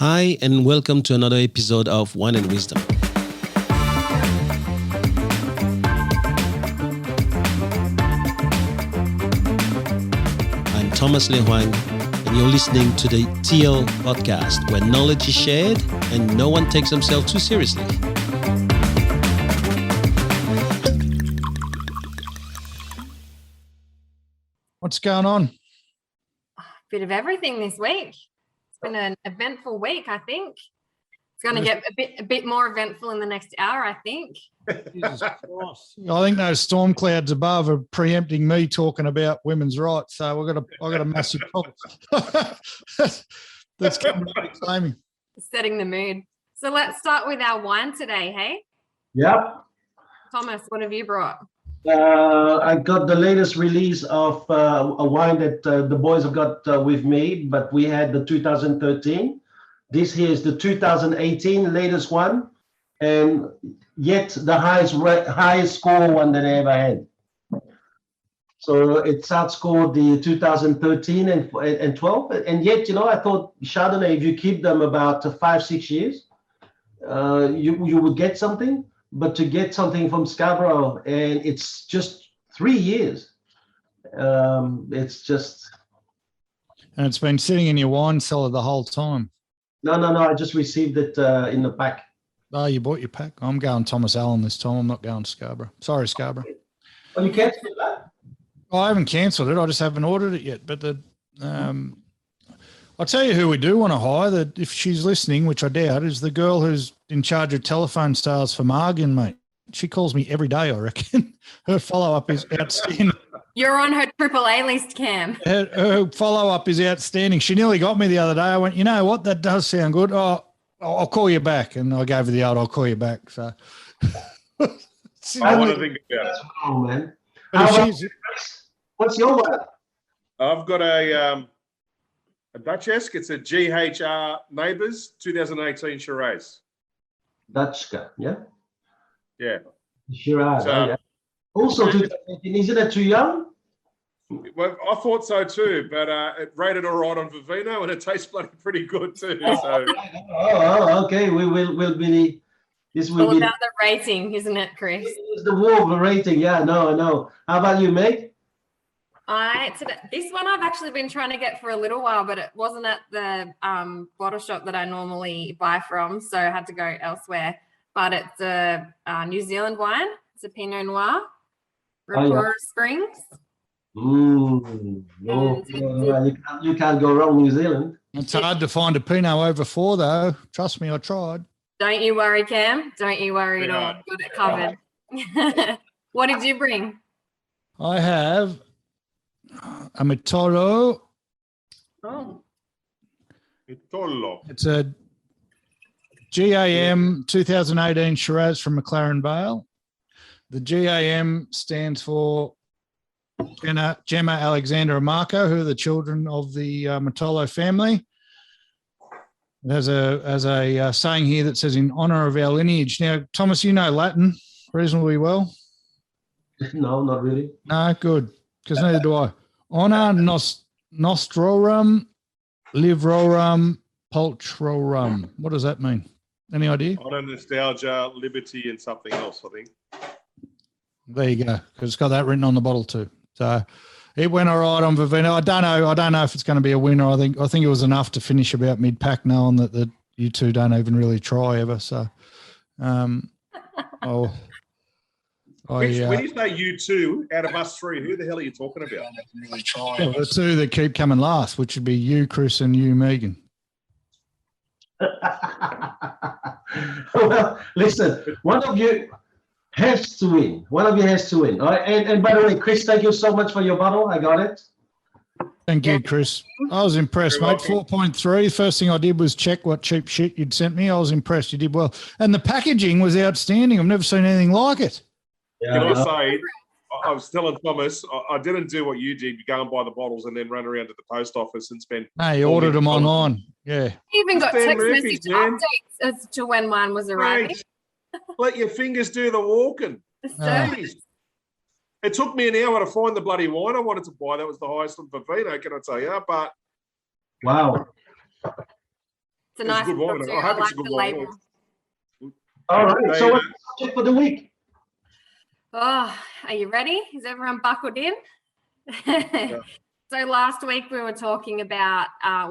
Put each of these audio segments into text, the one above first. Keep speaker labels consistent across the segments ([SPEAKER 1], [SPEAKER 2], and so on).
[SPEAKER 1] Hi, and welcome to another episode of Wine and Wisdom. I'm Thomas Le Hoang, and you're listening to the TL podcast, where knowledge is shared and no one takes themselves too seriously.
[SPEAKER 2] What's going on?
[SPEAKER 3] Bit of everything this week. It's been an eventful week, I think. It's going to get a bit more eventful in the next hour, I think.
[SPEAKER 2] Jesus Christ. I think those storm clouds above are preempting me talking about women's rights. So I've got a massive problem. That's getting really exciting.
[SPEAKER 3] Setting the mood. So let's start with our wine today, hey?
[SPEAKER 4] Yep.
[SPEAKER 3] Thomas, what have you brought?
[SPEAKER 4] I got the latest release of a wine that the boys have got with me, but we had the 2013. This here is the 2018 latest one, and yet the highest score one that I ever had. So it's outscored the 2013 and 12, and yet, you know, I thought Chardonnay, if you keep them about 5-6 years, you would get something. But to get something from Scarborough, and it's just 3 years, it's just...
[SPEAKER 2] And it's been sitting in your wine cellar the whole time.
[SPEAKER 4] No, I just received it in the pack.
[SPEAKER 2] Oh, you bought your pack? I'm going Thomas Allen this time. I'm not going Scarborough. Sorry, Scarborough.
[SPEAKER 4] Oh, you cancelled that?
[SPEAKER 2] Oh, I haven't cancelled it. I just haven't ordered it yet. But I'll tell you who we do want to hire, that if she's listening, which I doubt, is the girl who's in charge of telephone sales for Margin, mate. She calls me every day, I reckon. Her follow-up is outstanding.
[SPEAKER 3] You're on her AAA list, Cam.
[SPEAKER 2] Her follow-up is outstanding. She nearly got me the other day. I went, you know what, that does sound good. Oh, I'll call you back. And I gave her the old, I'll call you back. So
[SPEAKER 5] I want to think about it.
[SPEAKER 4] Oh, man. What's your one?
[SPEAKER 5] I've got a Dutschke. It's a GHR Neighbours 2018 Shiraz.
[SPEAKER 4] Dutschke, yeah?
[SPEAKER 5] Yeah.
[SPEAKER 4] Shiraz.
[SPEAKER 5] So,
[SPEAKER 4] also, 2018, isn't it too young?
[SPEAKER 5] well, I thought so too, but it rated all right on Vivino, and it tastes pretty good too. So.
[SPEAKER 4] Okay. We'll be. This will
[SPEAKER 3] All
[SPEAKER 4] be
[SPEAKER 3] about the rating, isn't it, Chris?
[SPEAKER 4] it's the war of the rating. Yeah, no. How about you, mate?
[SPEAKER 3] This one I've actually been trying to get for a little while, but it wasn't at the bottle shop that I normally buy from, so I had to go elsewhere. But it's a New Zealand wine. It's a Pinot Noir, Rapaura Springs.
[SPEAKER 4] You can't go wrong, New Zealand.
[SPEAKER 2] it's hard to find a Pinot over 4, though. Trust me, I tried.
[SPEAKER 3] Don't you worry, Cam. Don't you worry at all. Got it covered. What did you bring?
[SPEAKER 2] I have a Mitolo.
[SPEAKER 3] Oh,
[SPEAKER 5] Mitolo.
[SPEAKER 2] It's a GAM 2018 Shiraz from McLaren Vale. The GAM stands for Gemma, Alexander, and Marco, who are the children of the Mitolo family. It has a saying here that says, in honour of our lineage. Now, Thomas, you know Latin reasonably well.
[SPEAKER 4] No, not really.
[SPEAKER 2] No, good, because neither do I. Honor nostrorum, livrorum, pulchrorum. What does that mean? Any idea?
[SPEAKER 5] Honor, nostalgia, liberty, and something else, I think.
[SPEAKER 2] There you go, because it's got that written on the bottle too. So it went all right on Vivino. I don't know if it's going to be a winner. I think it was enough to finish about mid-pack, knowing that you two don't even really try ever. So,
[SPEAKER 5] When you say you two, out of us three, who the hell are you talking about?
[SPEAKER 2] Well, the two that keep coming last, which would be you, Chris, and you, Megan.
[SPEAKER 4] Well, listen, one of you has to win. All right. And by the way, Chris, thank you so much for your bottle. I got it.
[SPEAKER 2] Thank you, Chris. I was impressed,
[SPEAKER 5] You're
[SPEAKER 2] mate. 4.3. First thing I did was check what cheap shit you'd sent me. I was impressed. You did well. And the packaging was outstanding. I've never seen anything like it.
[SPEAKER 5] Can I say, I was telling Thomas, I didn't do what you did, go and buy the bottles and then run around to the post office and spend...
[SPEAKER 2] No, you ordered them online. Yeah.
[SPEAKER 3] you even got
[SPEAKER 5] Dan
[SPEAKER 3] text
[SPEAKER 5] Murphy's,
[SPEAKER 3] message
[SPEAKER 5] man.
[SPEAKER 3] updates as to when wine was arriving.
[SPEAKER 5] Mate, let your fingers do the walking.
[SPEAKER 3] So,
[SPEAKER 5] It took me an hour to find the bloody wine I wanted to buy. That was the highest on Vivino, can I tell you? But
[SPEAKER 4] Wow.
[SPEAKER 3] It's a
[SPEAKER 5] It's
[SPEAKER 3] nice
[SPEAKER 5] good wine.
[SPEAKER 3] bottle too.
[SPEAKER 5] I hope
[SPEAKER 3] I
[SPEAKER 5] it's
[SPEAKER 3] like
[SPEAKER 5] a good
[SPEAKER 3] the
[SPEAKER 5] wine.
[SPEAKER 3] label.
[SPEAKER 4] All right. So what's the subject for the week?
[SPEAKER 3] Oh, are you ready? Is everyone buckled in? So last week we were talking about,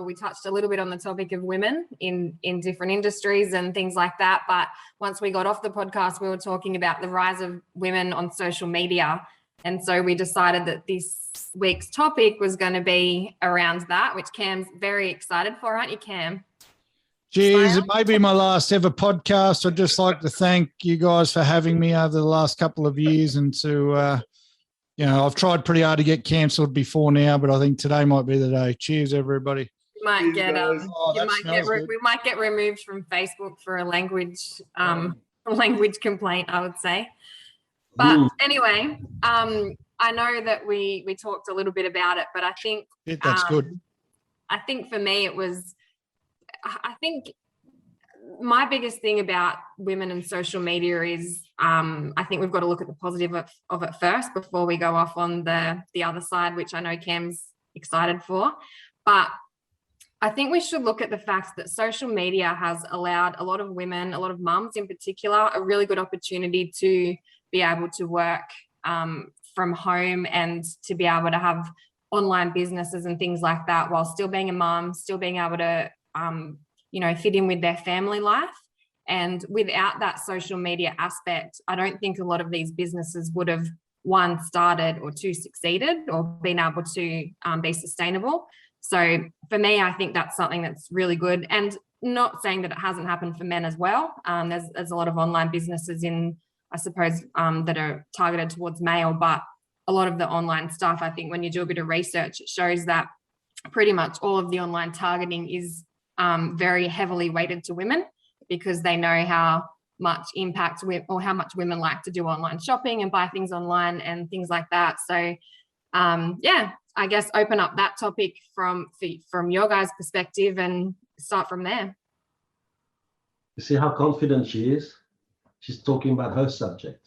[SPEAKER 3] we touched a little bit on the topic of women in different industries and things like that. But once we got off the podcast, we were talking about the rise of women on social media. And so we decided that this week's topic was going to be around that, which Cam's very excited for, aren't you, Cam?
[SPEAKER 2] Geez, it may be my last ever podcast. I'd just like to thank you guys for having me over the last couple of years, and to, I've tried pretty hard to get cancelled before now, but I think today might be the day. Cheers, everybody.
[SPEAKER 3] You might get,
[SPEAKER 2] good.
[SPEAKER 3] we might get removed from Facebook for a language complaint, I would say. But anyway, I know that we talked a little bit about it, but I think
[SPEAKER 2] That's good.
[SPEAKER 3] I think for me I think my biggest thing about women and social media is I think we've got to look at the positive of it first before we go off on the other side, which I know Cam's excited for. But I think we should look at the fact that social media has allowed a lot of women, a lot of mums in particular, a really good opportunity to be able to work from home and to be able to have online businesses and things like that while still being a mum, still being able to fit in with their family life. And without that social media aspect, I don't think a lot of these businesses would have, one, started, or two, succeeded or been able to be sustainable. So for me, I think that's something that's really good. And not saying that it hasn't happened for men as well. There's a lot of online businesses I suppose, that are targeted towards male, but a lot of the online stuff, I think when you do a bit of research, it shows that pretty much all of the online targeting is very heavily weighted to women, because they know how much impact how much women like to do online shopping and buy things online and things like that. So I guess open up that topic from your guys' perspective and start from there.
[SPEAKER 4] You see how confident she is? She's talking about her subject.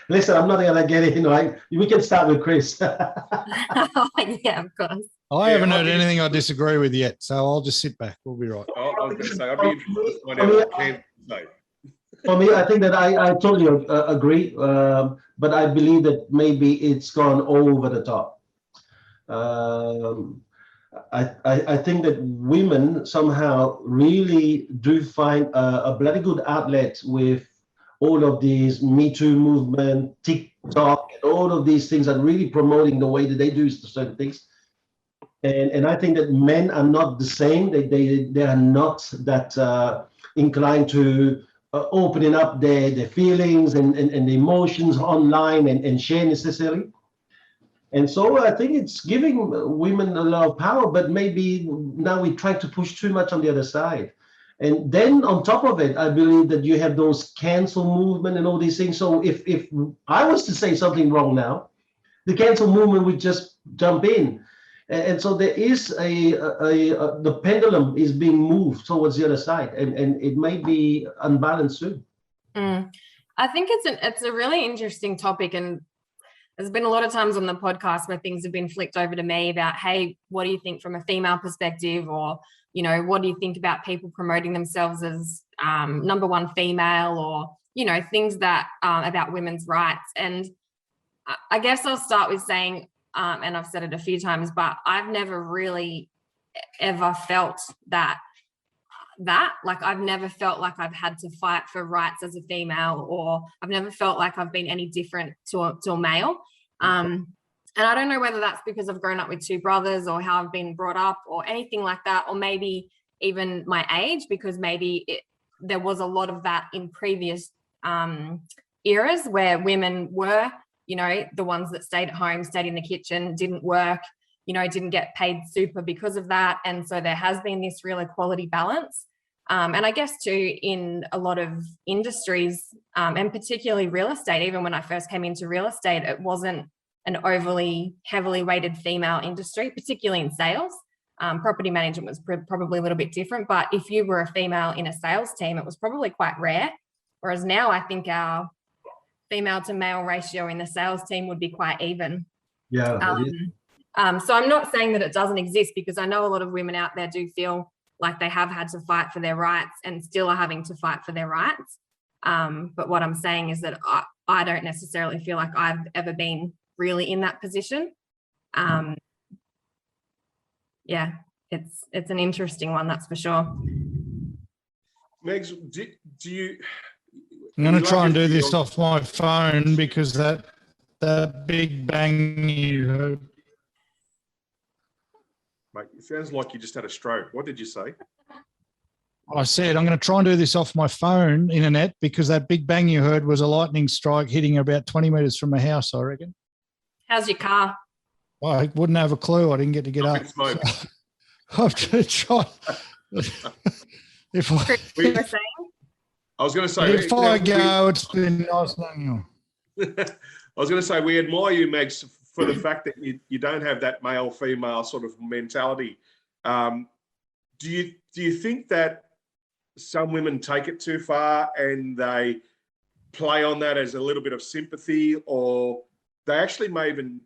[SPEAKER 4] Listen, I'm not going to get it. We can start with Chris.
[SPEAKER 3] Yeah, of course.
[SPEAKER 2] I haven't heard anything I disagree with yet, so I'll just sit back. We'll be right.
[SPEAKER 5] I was going to say, I'd be interested to find out what Cam say.
[SPEAKER 4] For me, I think that I totally agree, but I believe that maybe it's gone over the top. I think that women somehow really do find a bloody good outlet with all of these Me Too movement, TikTok, and all of these things are really promoting the way that they do certain things. And I think that men are not the same. They are not that inclined to opening up their feelings and the emotions online and share necessarily. And so I think it's giving women a lot of power, but maybe now we try to push too much on the other side. And then on top of it, I believe that you have those cancel movement and all these things. So if I was to say something wrong now, the cancel movement would just jump in. And so there is the pendulum is being moved towards the other side, and it may be unbalanced soon.
[SPEAKER 3] I think it's a really interesting topic, and there's been a lot of times on the podcast where things have been flicked over to me about, hey, what do you think from a female perspective? Or, what do you think about people promoting themselves as number one female, or, things that about women's rights. And I guess I'll start with saying, and I've said it a few times, but I've never really ever felt that like I've never felt like I've had to fight for rights as a female, or I've never felt like I've been any different to a male. And I don't know whether that's because I've grown up with two brothers, or how I've been brought up, or anything like that, or maybe even my age, because maybe there was a lot of that in previous eras where women were, the ones that stayed at home, stayed in the kitchen, didn't work, didn't get paid super because of that. And so there has been this real equality balance. And I guess too, in a lot of industries, and particularly real estate, even when I first came into real estate, it wasn't an overly heavily weighted female industry, particularly in sales. Property management was probably a little bit different, but if you were a female in a sales team, it was probably quite rare. Whereas now I think our female to male ratio in the sales team would be quite even.
[SPEAKER 4] Yeah.
[SPEAKER 3] So I'm not saying that it doesn't exist, because I know a lot of women out there do feel like they have had to fight for their rights and still are having to fight for their rights. But what I'm saying is that I don't necessarily feel like I've ever been really in that position. Yeah, it's an interesting one, that's for sure.
[SPEAKER 5] Megs, do you?
[SPEAKER 2] I'm going to try and do this off my phone because that big bang you heard.
[SPEAKER 5] Mate, it sounds like you just had a stroke. What did you say?
[SPEAKER 2] I said I'm going to try and do this off my phone internet because that big bang you heard was a lightning strike hitting about 20 metres from my house, I reckon.
[SPEAKER 3] How's your car?
[SPEAKER 2] I wouldn't have a clue. I didn't get to get up.
[SPEAKER 5] Smoke.
[SPEAKER 2] So I'm going to try. If
[SPEAKER 5] I was going to say,
[SPEAKER 2] if I go, it's been nice knowing you.
[SPEAKER 5] I was going to say, we admire you, Megs, for the fact that you don't have that male-female sort of mentality. Do you think that some women take it too far and they play on that as a little bit of sympathy, or they actually may even,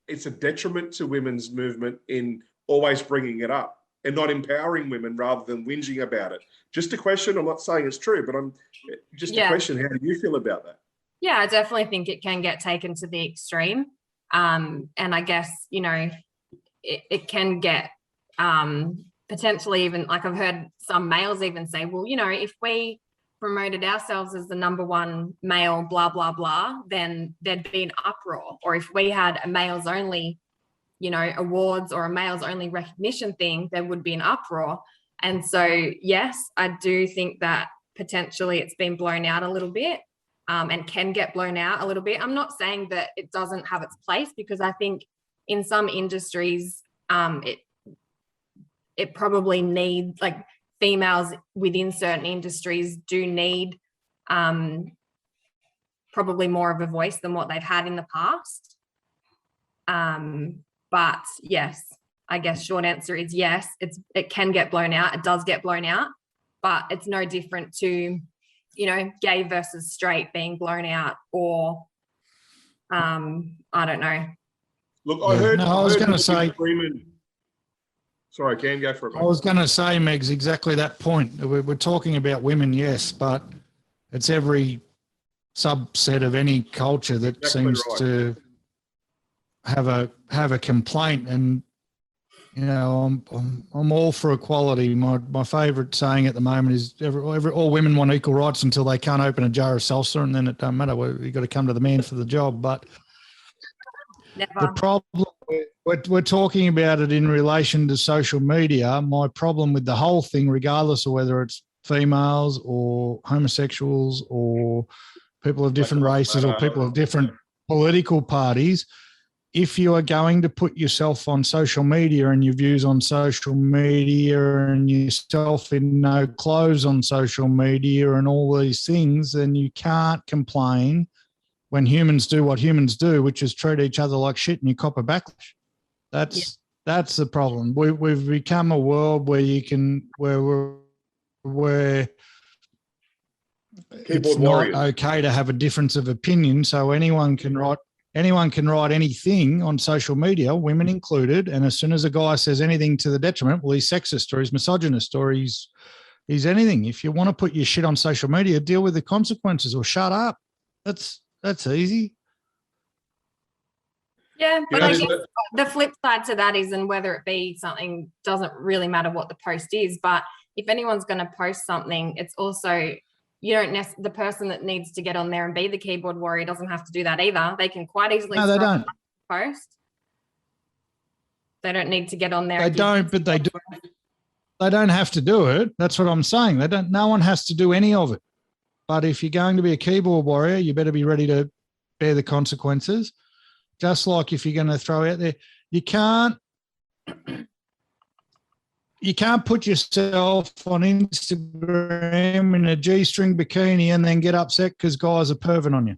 [SPEAKER 5] it's a detriment to women's movement in always bringing it up and not empowering women rather than whinging about it? Just a question. I'm not saying it's true, but I'm just a question. How do you feel about that?
[SPEAKER 3] Yeah, I definitely think it can get taken to the extreme. And I guess, you know, it can get potentially even, like I've heard some males even say, well, you know, if we promoted ourselves as the #1 male, blah, blah, blah, then there'd be an uproar. Or if we had a males only, you know, awards or a males only recognition thing, there would be an uproar. And so, yes, I do think that potentially it's been blown out a little bit. And can get blown out a little bit. I'm not saying that it doesn't have its place, because I think in some industries, it probably needs, like, females within certain industries do need probably more of a voice than what they've had in the past. But yes, I guess short answer is yes, it can get blown out. It does get blown out, but it's no different to, you know, gay versus straight being blown out, or I don't know.
[SPEAKER 5] Look, I heard.
[SPEAKER 2] No, I was going to say.
[SPEAKER 5] Sorry, Ken, go for it.
[SPEAKER 2] I was going to say, Megs, exactly that point. We're talking about women, yes, but it's every subset of any culture that seems to have a complaint. And you know, I'm all for equality. My favourite saying at the moment is all women want equal rights until they can't open a jar of salsa, and then it don't matter. You've got to come to the man for the job. But the problem, we're talking about it in relation to social media. My problem with the whole thing, regardless of whether it's females or homosexuals or people of different races or people of different political parties, if you are going to put yourself on social media and your views on social media and yourself in no clothes on social media and all these things, then you can't complain when humans do what humans do, which is treat each other like shit and you cop a backlash. That's the problem. We've become a world where it's not okay to have a difference of opinion, so anyone can write anything on social media, women included, and as soon as a guy says anything to the detriment, well, he's sexist or he's misogynist or he's anything. If you want to put your shit on social media, deal with the consequences or shut up. That's easy.
[SPEAKER 3] Yeah, but I guess the flip side to that is, and whether it be something, doesn't really matter what the post is, but if anyone's going to post something, it's also, the person that needs to get on there and be the keyboard warrior doesn't have to do that either. They can quite easily
[SPEAKER 2] they don't
[SPEAKER 3] post. They don't need to get on there.
[SPEAKER 2] They don't, but they do. They don't have to do it. That's what I'm saying. No one has to do any of it. But if you're going to be a keyboard warrior, you better be ready to bear the consequences. Just like if you're going to throw out there, you can't put yourself on Instagram in a G-string bikini and then get upset because guys are perving on you.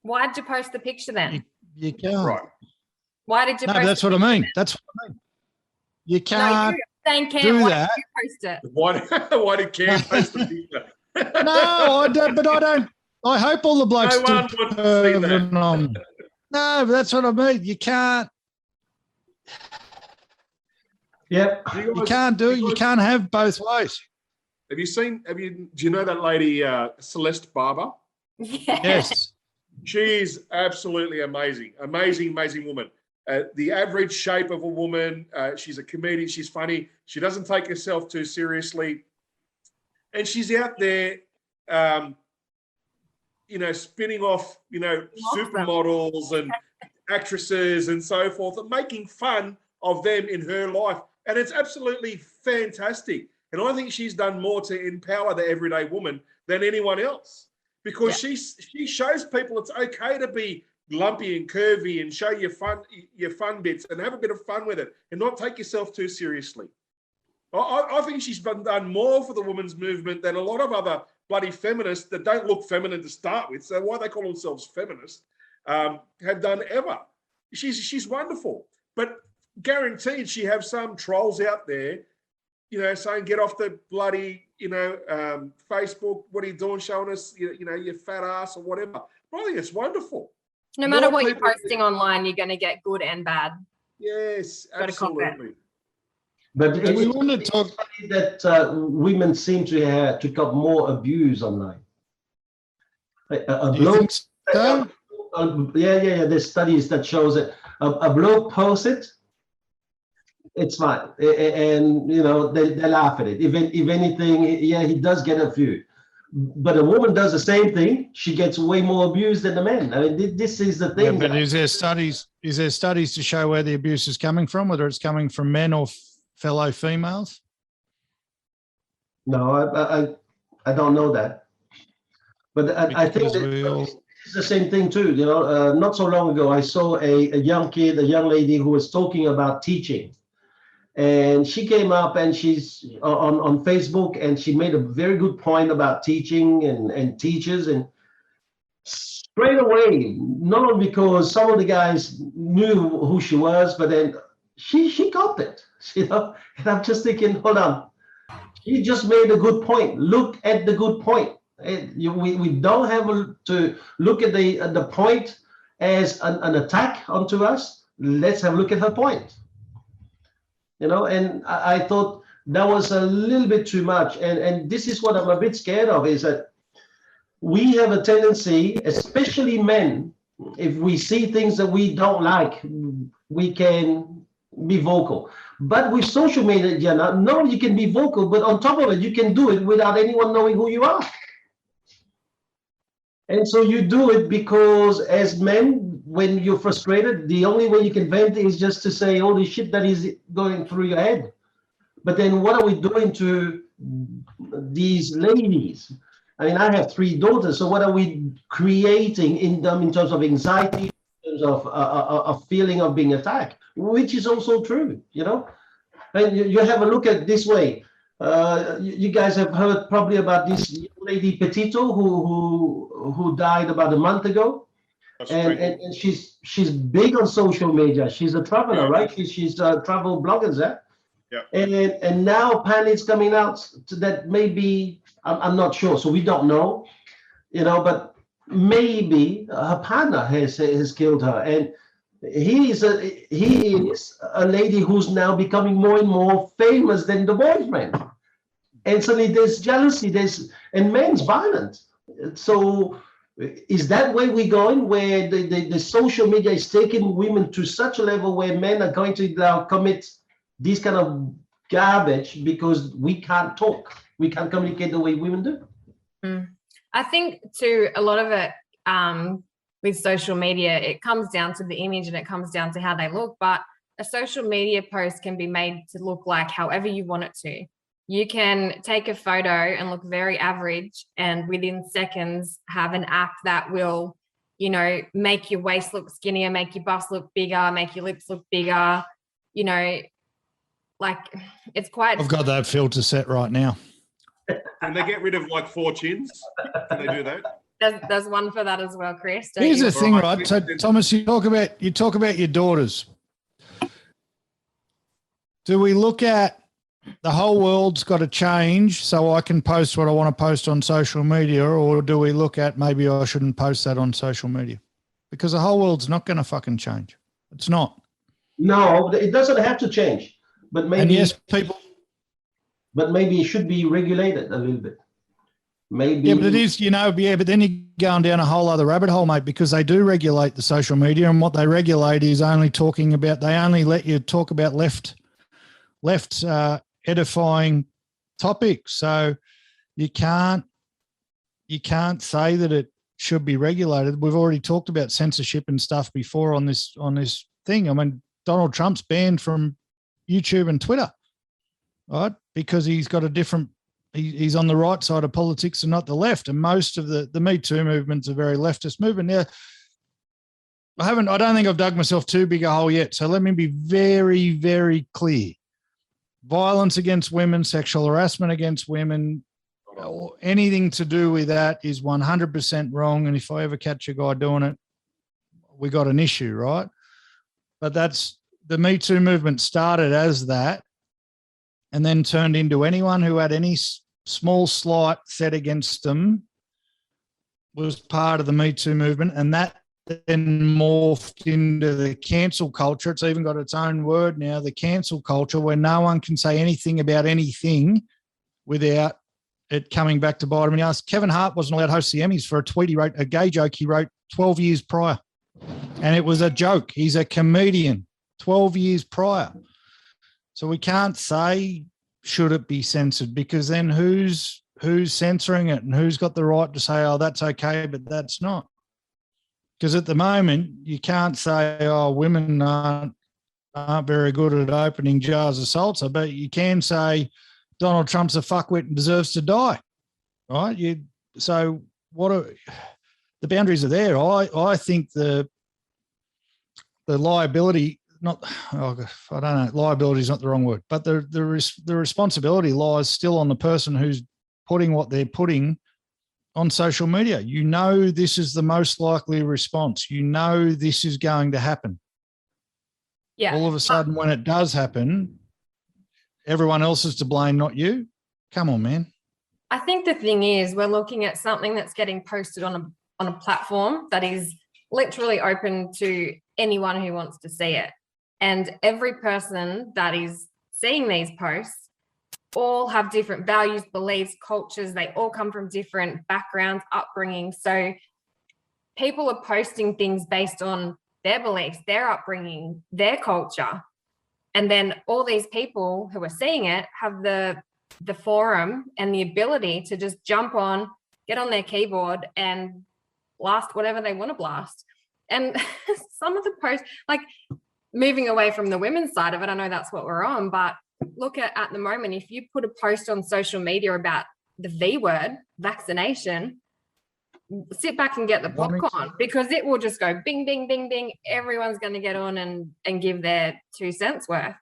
[SPEAKER 3] Why'd you post the picture then?
[SPEAKER 2] You can't.
[SPEAKER 5] Right.
[SPEAKER 3] Why did you post
[SPEAKER 2] that's what I mean. That's what I mean. You can't do that.
[SPEAKER 3] Why did you post it?
[SPEAKER 5] Why did Cam post the picture?
[SPEAKER 2] No, I don't. But I don't. I hope all the blokes
[SPEAKER 5] No one wants to see that.
[SPEAKER 2] No, No, but that's what I mean. You can't.
[SPEAKER 4] Yep.
[SPEAKER 2] You can't do it. You can't have both ways.
[SPEAKER 5] Do you know that lady, Celeste Barber?
[SPEAKER 2] Yes.
[SPEAKER 5] She's absolutely amazing. Amazing woman. The average shape of a woman. She's a comedian. She's funny. She doesn't take herself too seriously. And she's out there, spinning off, supermodels and actresses and so forth, and making fun of them in her life. And it's absolutely fantastic. And I think she's done more to empower the everyday woman than anyone else, because she shows people it's okay to be lumpy and curvy and show your fun bits and have a bit of fun with it and not take yourself too seriously. I think she's done more for the women's movement than a lot of other bloody feminists that don't look feminine to start with, so why they call themselves feminists, have done ever. She's wonderful. But guaranteed she have some trolls out there, saying get off the bloody, Facebook, what are you doing, showing us, your fat ass or whatever. But I think it's wonderful.
[SPEAKER 3] No matter what you're posting online, you're going to get good and bad.
[SPEAKER 5] Yes, absolutely.
[SPEAKER 4] But
[SPEAKER 2] we want to talk
[SPEAKER 4] that women seem to have to got more abuse online. A bloke,
[SPEAKER 2] so?
[SPEAKER 4] There's studies that shows that a bloke posts it, it's fine, and they laugh at it. If anything, he does get a few. But a woman does the same thing, she gets way more abuse than the man. I mean, this is the thing.
[SPEAKER 2] Yeah, but is there studies to show where the abuse is coming from, whether it's coming from men or fellow females?
[SPEAKER 4] No, I don't know that. But I think it's the same thing too. Not so long ago, I saw a young lady who was talking about teaching. And she came up and she's on Facebook, and she made a very good point about teaching and teachers. And straight away, not only because some of the guys knew who she was, but then she got it, And I'm just thinking, hold on, she just made a good point. Look at the good point. We don't have to look at the point as an attack onto us. Let's have a look at her point. And I thought that was a little bit too much. And this is what I'm a bit scared of, is that we have a tendency, especially men, if we see things that we don't like, we can be vocal. But with social media, not only you can be vocal, but on top of it, you can do it without anyone knowing who you are. And so you do it because as men, when you're frustrated, the only way you can vent is just to say all the shit that is going through your head. But then what are we doing to these ladies? I mean, I have 3 daughters, so what are we creating in them in terms of anxiety, in terms of a feeling of being attacked, which is also true, And you have a look at it this way. You guys have heard probably about this lady Petito who died about a month ago. And she's big on social media. She's a traveler, right? She's a travel blogger, yeah. And now apparently it's coming out that maybe I'm not sure, so we don't know, but maybe her partner has killed her, and he is a lady who's now becoming more and more famous than the boyfriend, and suddenly there's jealousy, and men's violent. So is that where we're going, where the social media is taking women to such a level where men are going to now commit this kind of garbage because we can't talk, we can't communicate the way women do?
[SPEAKER 3] I think too, a lot of it with social media, it comes down to the image and it comes down to how they look, but a social media post can be made to look like however you want it to. You can take a photo and look very average and within seconds have an app that will, make your waist look skinnier, make your bust look bigger, make your lips look bigger, like it's quite...
[SPEAKER 2] I've got that filter set right now.
[SPEAKER 5] Can they get rid of like 4 chins? Can they do that?
[SPEAKER 3] There's one for that as well, Chris.
[SPEAKER 2] Here's the thing, right? So Thomas, you talk about your daughters. Do we look at the whole world's got to change so I can post what I want to post on social media, or do we look at maybe I shouldn't post that on social media? because the whole world's not going to fucking change. It's not.
[SPEAKER 4] No, it doesn't have to change, but maybe.
[SPEAKER 2] And yes, people.
[SPEAKER 4] But maybe it should be regulated a little bit. Maybe.
[SPEAKER 2] Yeah, but it is, but then you're going down a whole other rabbit hole, mate, because they do regulate the social media, and what they regulate is only talking about, they only let you talk about left edifying topics. So you can't say that it should be regulated. We've already talked about censorship and stuff before on this thing. I mean, Donald Trump's banned from YouTube and Twitter, right? Because he's got a different, he's on the right side of politics and not the left. And most of the Me Too movement's a very leftist movement. Now, I don't think I've dug myself too big a hole yet. So let me be very, very clear. Violence against women, sexual harassment against women, or anything to do with that is 100% wrong. And if I ever catch a guy doing it, we got an issue, right? But that's, the Me Too movement started as that, and then turned into anyone who had any small slight said against them was part of the Me Too movement, and that then morphed into the cancel culture. It's even got its own word now, the cancel culture, where no one can say anything about anything without it coming back to bite him. And Kevin Hart wasn't allowed to host the Emmys for a tweet he wrote, a gay joke he wrote 12 years prior, and it was a joke. He's a comedian 12 years prior. So we can't say, should it be censored, because then who's censoring it, and who's got the right to say, oh, that's okay, but that's not? Because at the moment, you can't say, oh, women aren't very good at opening jars of salsa, but you can say Donald Trump's a fuckwit and deserves to die, right? So the boundaries are there. I think the liability, I don't know, liability is not the wrong word, but the responsibility lies still on the person who's putting what they're putting on social media. This is the most likely response. This is going to happen.
[SPEAKER 3] Yeah.
[SPEAKER 2] All of a sudden, when it does happen, everyone else is to blame, not you. Come on, man.
[SPEAKER 3] I think the thing is, we're looking at something that's getting posted on a platform that is literally open to anyone who wants to see it. And every person that is seeing these posts all have different values, beliefs, cultures. They all come from different backgrounds, upbringing. So people are posting things based on their beliefs, their upbringing, their culture. And then all these people who are seeing it have the forum and the ability to just jump on, get on their keyboard and blast whatever they want to blast. And some of the posts, like moving away from the women's side of it, I know that's what we're on, but look at the moment, if you put a post on social media about the V word, vaccination, sit back and get the popcorn, because it will just go bing, bing, bing, bing. Everyone's going to get on and give their 2 cents worth.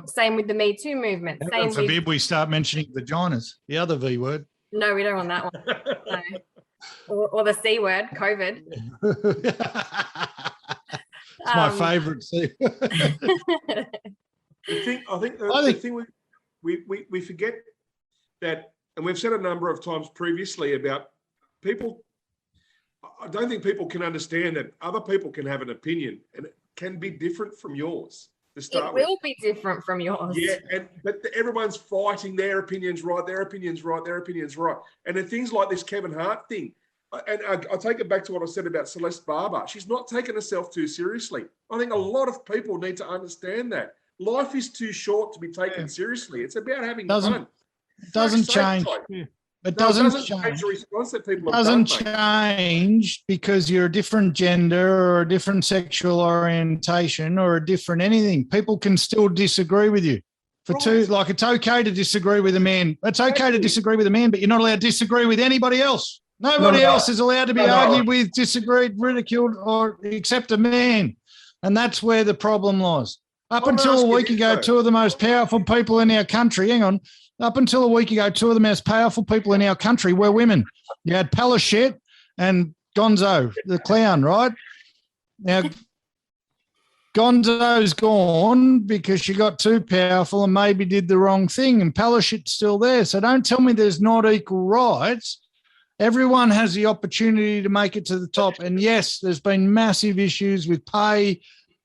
[SPEAKER 3] Same with the Me Too movement.
[SPEAKER 2] Heaven forbid we start mentioning vaginas, the other V word.
[SPEAKER 3] No, we don't want that one. No. Or the C word, COVID.
[SPEAKER 2] It's my favourite C.
[SPEAKER 5] I think the thing we forget that, and we've said a number of times previously about people. I don't think people can understand that other people can have an opinion and it can be different from yours. To start with,
[SPEAKER 3] it will be different from yours.
[SPEAKER 5] Yeah, but everyone's fighting their opinions right, their opinions right, their opinions right, and then things like this Kevin Hart thing. And I'll take it back to what I said about Celeste Barber. She's not taking herself too seriously. I think a lot of people need to understand that. Life is too short to be taken seriously. It's about having fun.
[SPEAKER 2] It doesn't change. It doesn't change.
[SPEAKER 5] The response that people
[SPEAKER 2] doesn't change because you're a different gender or a different sexual orientation or a different anything. People can still disagree with you. Like it's okay to disagree with a man. It's okay to disagree with a man, but you're not allowed to disagree with anybody else. Nobody else is allowed to be argued with, disagreed, ridiculed, or except a man. And that's where the problem lies. Up until a week ago, two of the most powerful people in our country, up until a week ago, two of the most powerful people in our country were women. You had Palaszczuk and Gonzo, the clown, right? Now, Gonzo's gone because she got too powerful and maybe did the wrong thing, and Palaszczuk's still there. So don't tell me there's not equal rights Everyone has the opportunity to make it to the top. And yes, there's been massive issues with pay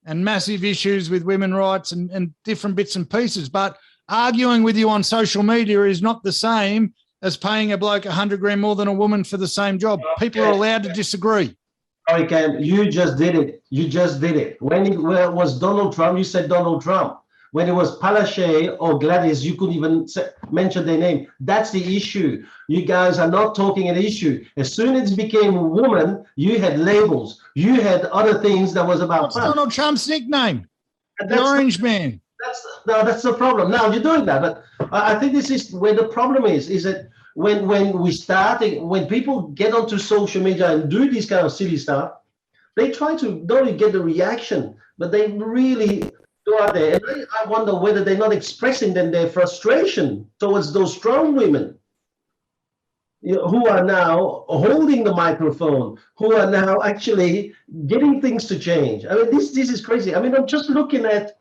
[SPEAKER 2] and massive issues with women's rights and different bits and pieces. But arguing with you on social media is not the same as paying a bloke 100 grand more than a woman for the same job. People are allowed to disagree.
[SPEAKER 4] Sorry, Cam, you just did it. You just did it. When it was Donald Trump, you said Donald Trump. When it was Palaszczuk or Gladys, you couldn't even mention their name. That's the issue. You guys are not talking an issue. As soon as it became a woman, you had labels. You had other things that was about
[SPEAKER 2] What's Donald Trump's nickname? The Orange Man.
[SPEAKER 4] That's the problem. Now you're doing that, but I think this is where the problem is that when people get onto social media and do this kind of silly stuff, they try to not only get the reaction, but they really go out there. And I wonder whether they're not expressing their frustration towards those strong women, who are now holding the microphone, who are now actually getting things to change. I mean, this is crazy. I mean, I'm just looking at,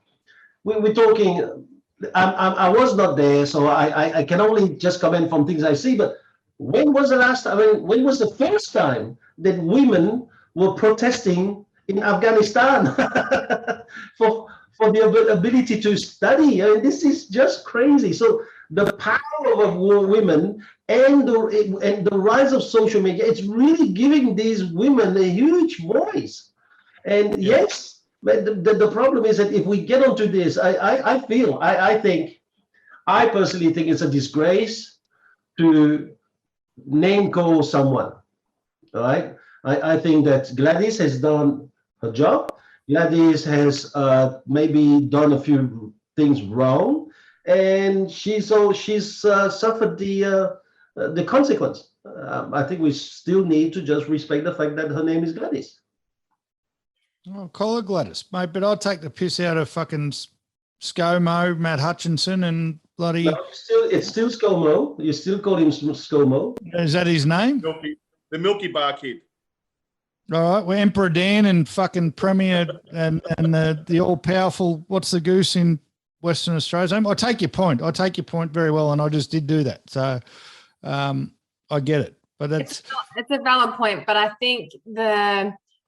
[SPEAKER 4] we're talking, I was not there, so I can only just comment from things I see, but when was the first time that women were protesting in Afghanistan for the ability to study? I mean, this is just crazy. So the power of women and the rise of social media, it's really giving these women a huge voice. And yes, but the problem is that if we get onto this, I personally think it's a disgrace to name call someone. All right. I think that Gladys has done her job. Gladys has maybe done a few things wrong, and she's suffered the consequence. I think we still need to just respect the fact that her name is Gladys.
[SPEAKER 2] I'll call her Gladys, mate, but I'll take the piss out of fucking ScoMo, Matt Hutchinson, and bloody...
[SPEAKER 4] No, it's still ScoMo. You still call him ScoMo.
[SPEAKER 2] Is that his name?
[SPEAKER 5] The Milky Bar Kid.
[SPEAKER 2] All right, well, Emperor Dan and fucking Premier and the all-powerful, what's the goose in Western Australia's name? I take your point. Very well, and I just did do that. So I get it. But it's
[SPEAKER 3] a valid point, but I think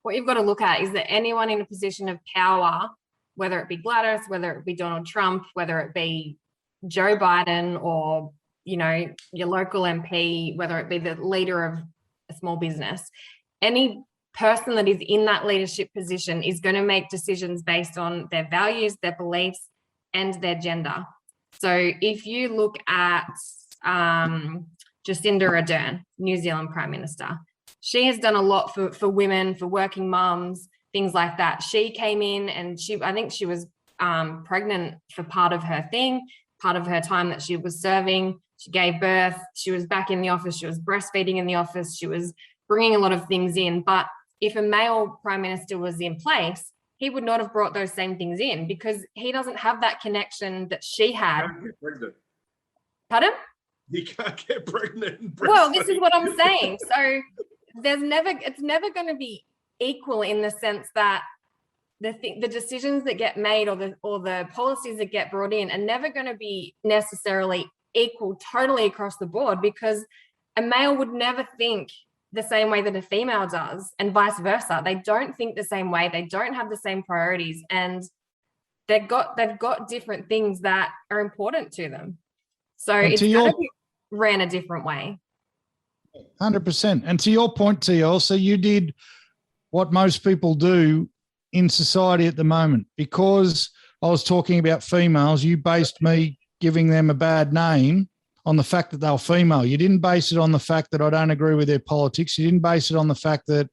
[SPEAKER 3] what you've got to look at is that anyone in a position of power, whether it be Gladys, whether it be Donald Trump, whether it be Joe Biden or, your local MP, whether it be the leader of a small business, any person that is in that leadership position is going to make decisions based on their values, their beliefs, and their gender. So if you look at Jacinda Ardern, New Zealand Prime Minister, she has done a lot for women, for working mums, things like that. She came in and I think she was pregnant for part of her time that she was serving. She gave birth. She was back in the office. She was breastfeeding in the office. She was bringing a lot of things in. But if a male prime minister was in place, he would not have brought those same things in because he doesn't have that connection that she had. Pardon?
[SPEAKER 5] You can't get pregnant.
[SPEAKER 3] Well, this is what I'm saying. So it's never going to be equal in the sense that the decisions that get made or the policies that get brought in are never going to be necessarily equal totally across the board, because a male would never think the same way that a female does, and vice versa. They don't think the same way. They don't have the same priorities, and they've got different things that are important to them. So it's going to be ran a different way.
[SPEAKER 2] 100%. And to your point, TL, so you did what most people do in society at the moment. Because I was talking about females, you based me giving them a bad name on the fact that they were female. You didn't base it on the fact that I don't agree with their politics. You didn't base it on the fact that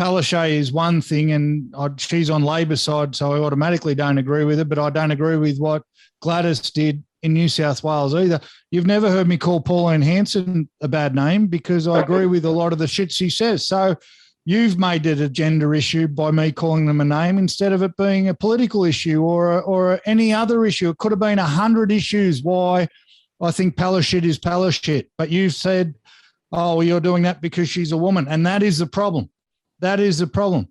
[SPEAKER 2] Palaszczuk is one thing and she's on Labor's side, so I automatically don't agree with it, but I don't agree with what Gladys did in New South Wales either. You've never heard me call Pauline Hanson a bad name because I agree with a lot of the shit she says. So you've made it a gender issue by me calling them a name instead of it being a political issue or any other issue. It could have been 100 issues why I think Palaszczuk is Palaszczuk, but you've said, oh, well, you're doing that because she's a woman, and that is the problem. That is the problem.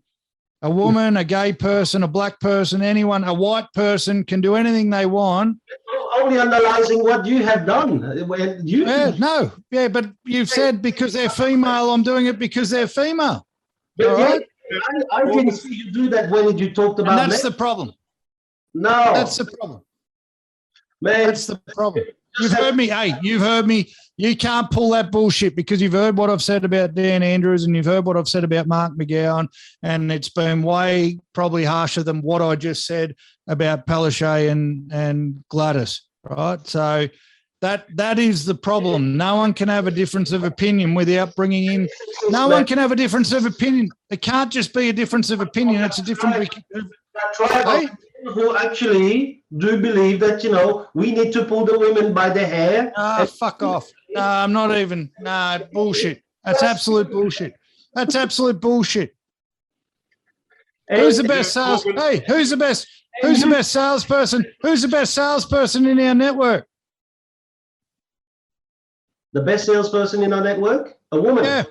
[SPEAKER 2] A woman, a gay person, a black person, anyone, a white person can do anything they want.
[SPEAKER 4] only analyzing what you have done. When you,
[SPEAKER 2] but you've said because they're female, I'm doing it because they're female.
[SPEAKER 4] but
[SPEAKER 2] All right?
[SPEAKER 4] I didn't see you do that when you talked about.
[SPEAKER 2] And that's the problem.
[SPEAKER 4] No,
[SPEAKER 2] That's the problem.
[SPEAKER 4] man.
[SPEAKER 2] That's the problem. You've heard me. Hey, you've heard me. You can't pull that bullshit because you've heard what I've said about Dan Andrews and you've heard what I've said about Mark McGowan, and it's been way probably harsher than what I just said about Palaszczuk and Gladys, right? So that is the problem. No one can have a difference of opinion without bringing in. No one can have a difference of opinion. It can't just be a difference of opinion. It's a different.
[SPEAKER 4] That's right. Who actually do believe that, we need to pull the women by the hair.
[SPEAKER 2] Fuck off. No, I'm not even. No, bullshit. That's absolute bullshit. That's absolute bullshit. Who's the best sales? Hey, who's the best? Who's the best salesperson? Who's the best salesperson in our network?
[SPEAKER 4] The best salesperson in our network? A woman.
[SPEAKER 2] Yeah.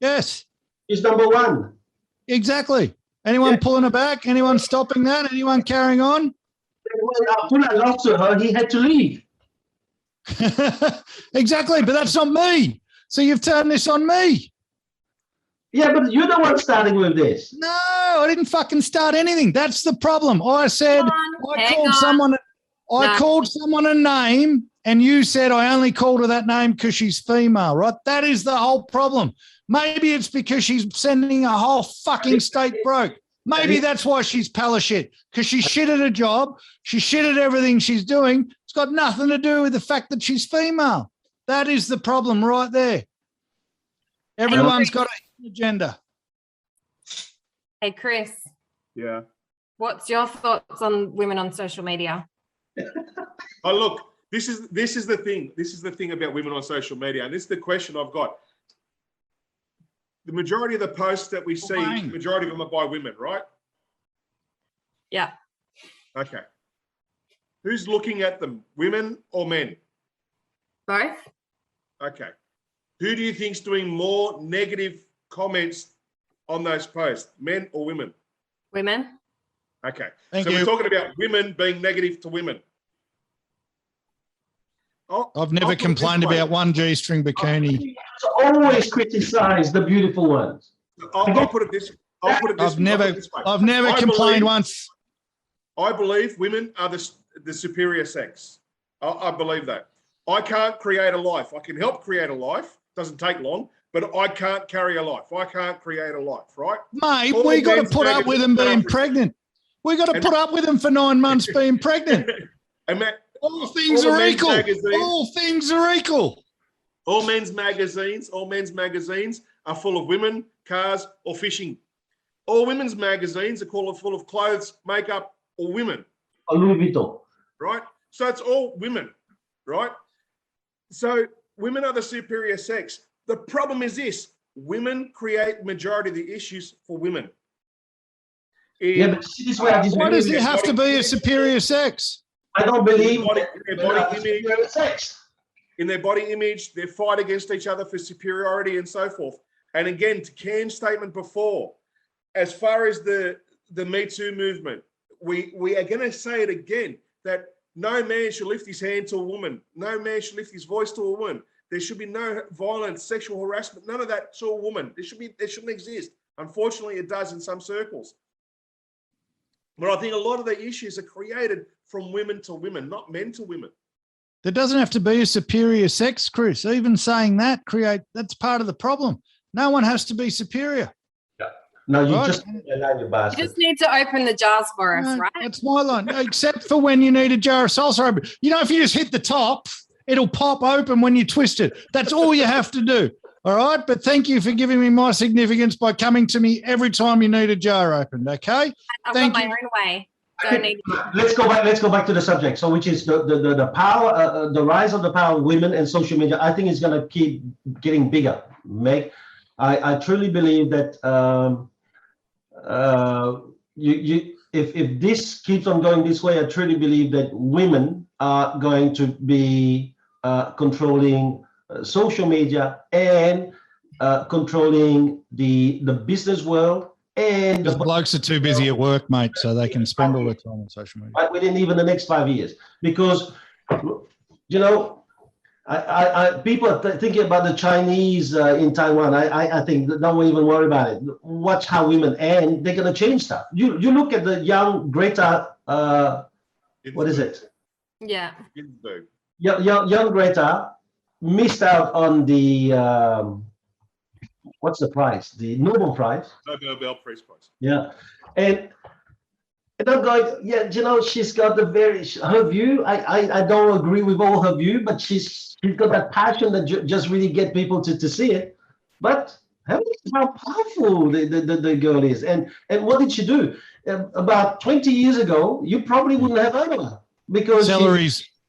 [SPEAKER 2] Yes.
[SPEAKER 4] She's number one.
[SPEAKER 2] Exactly. Anyone pulling her back? Anyone stopping that? Anyone carrying on?
[SPEAKER 4] When Abdullah lost to her, he had to leave.
[SPEAKER 2] Exactly, but that's not me. So you've turned this on me.
[SPEAKER 4] Yeah, but you're the one starting with this.
[SPEAKER 2] No, I didn't fucking start anything. That's the problem. I said I called someone a name, and you said I only called her that name because she's female, right? That is the whole problem. Maybe it's because she's sending a whole fucking state broke. Maybe that's why she's Palaszczuk, because she's shit at her job. She's shit at everything she's doing. It's got nothing to do with the fact that she's female. That is the problem right there. Everyone's got an agenda.
[SPEAKER 3] Hey, Chris.
[SPEAKER 5] Yeah.
[SPEAKER 3] What's your thoughts on women on social media?
[SPEAKER 5] Oh, look, this is the thing. This is the thing about women on social media, and this is the question I've got. The majority of the posts that we see, the majority of them are by women, right?
[SPEAKER 3] Yeah.
[SPEAKER 5] Okay. Who's looking at them, women or men?
[SPEAKER 3] Both.
[SPEAKER 5] Okay. Who do you think's doing more negative comments on those posts, men or women?
[SPEAKER 3] Women.
[SPEAKER 5] Okay.
[SPEAKER 2] Thank
[SPEAKER 5] so
[SPEAKER 2] you.
[SPEAKER 5] we're talking about women being negative to women.
[SPEAKER 2] I've never complained about one G-string bikini.
[SPEAKER 4] Always criticize the beautiful ones.
[SPEAKER 5] I'll put it this way.
[SPEAKER 2] I've never complained once.
[SPEAKER 5] I believe women are the superior sex. I believe that. I can't create a life. I can help create a life. Doesn't take long, but I can't carry a life. I can't create a life, right?
[SPEAKER 2] Mate, we got to put up with them being pregnant. We got to put up with them for 9 months being pregnant. All things are equal. All things are equal.
[SPEAKER 5] All men's magazines are full of women, cars, or fishing. All women's magazines are full of clothes, makeup, or women.
[SPEAKER 4] Or Louis Vuitton.
[SPEAKER 5] Right? So it's all women, right? So women are the superior sex. The problem is this: women create the majority of the issues for women.
[SPEAKER 4] But this is where
[SPEAKER 2] why does it have to be a superior sex?
[SPEAKER 4] I don't believe
[SPEAKER 5] in their body image, they fight against each other for superiority and so forth. And again, to Cam's statement before, as far as the Me Too movement, we are going to say it again, that no man should lift his hand to a woman. No man should lift his voice to a woman. There should be no violence, sexual harassment, none of that to a woman. There shouldn't exist. Unfortunately, it does in some circles. But I think a lot of the issues are created from women to women, not men to women.
[SPEAKER 2] There doesn't have to be a superior sex, Chris. Even saying that's part of the problem. No one has to be superior.
[SPEAKER 4] Yeah. No, you
[SPEAKER 2] right?
[SPEAKER 4] You
[SPEAKER 3] just need to open the jars for us, right?
[SPEAKER 2] That's my line. Except for when you need a jar of salsa open. If you just hit the top, it'll pop open when you twist it. That's all you have to do. All right, but thank you for giving me my significance by coming to me every time you need a jar opened. Okay,
[SPEAKER 3] I've got my own way.
[SPEAKER 4] Let's go back to the subject. So, which is the power, the rise of the power of women and social media. I think it's going to keep getting bigger. I truly believe that if this keeps on going this way, I truly believe that women are going to be controlling social media and controlling the business world, and
[SPEAKER 2] because blokes are too busy at work, mate, so they can spend all their time on social media.
[SPEAKER 4] But within even the next 5 years, because You know, people are thinking about the Chinese in Taiwan. I think don't even worry about it. Watch how women, and they're gonna change stuff. You look at the young Greta. What is it?
[SPEAKER 3] Yeah.
[SPEAKER 5] Ginsburg.
[SPEAKER 4] Young Greta missed out on the what's the prize? The Nobel Prize.
[SPEAKER 5] Nobel Peace Prize.
[SPEAKER 4] Yeah, and I'm going, yeah, you know, she's got the her view. I don't agree with all her view, but she's got that passion that just really get people to see it. But how powerful the girl is, and what did she do? About 20 years ago, you probably wouldn't have heard of her because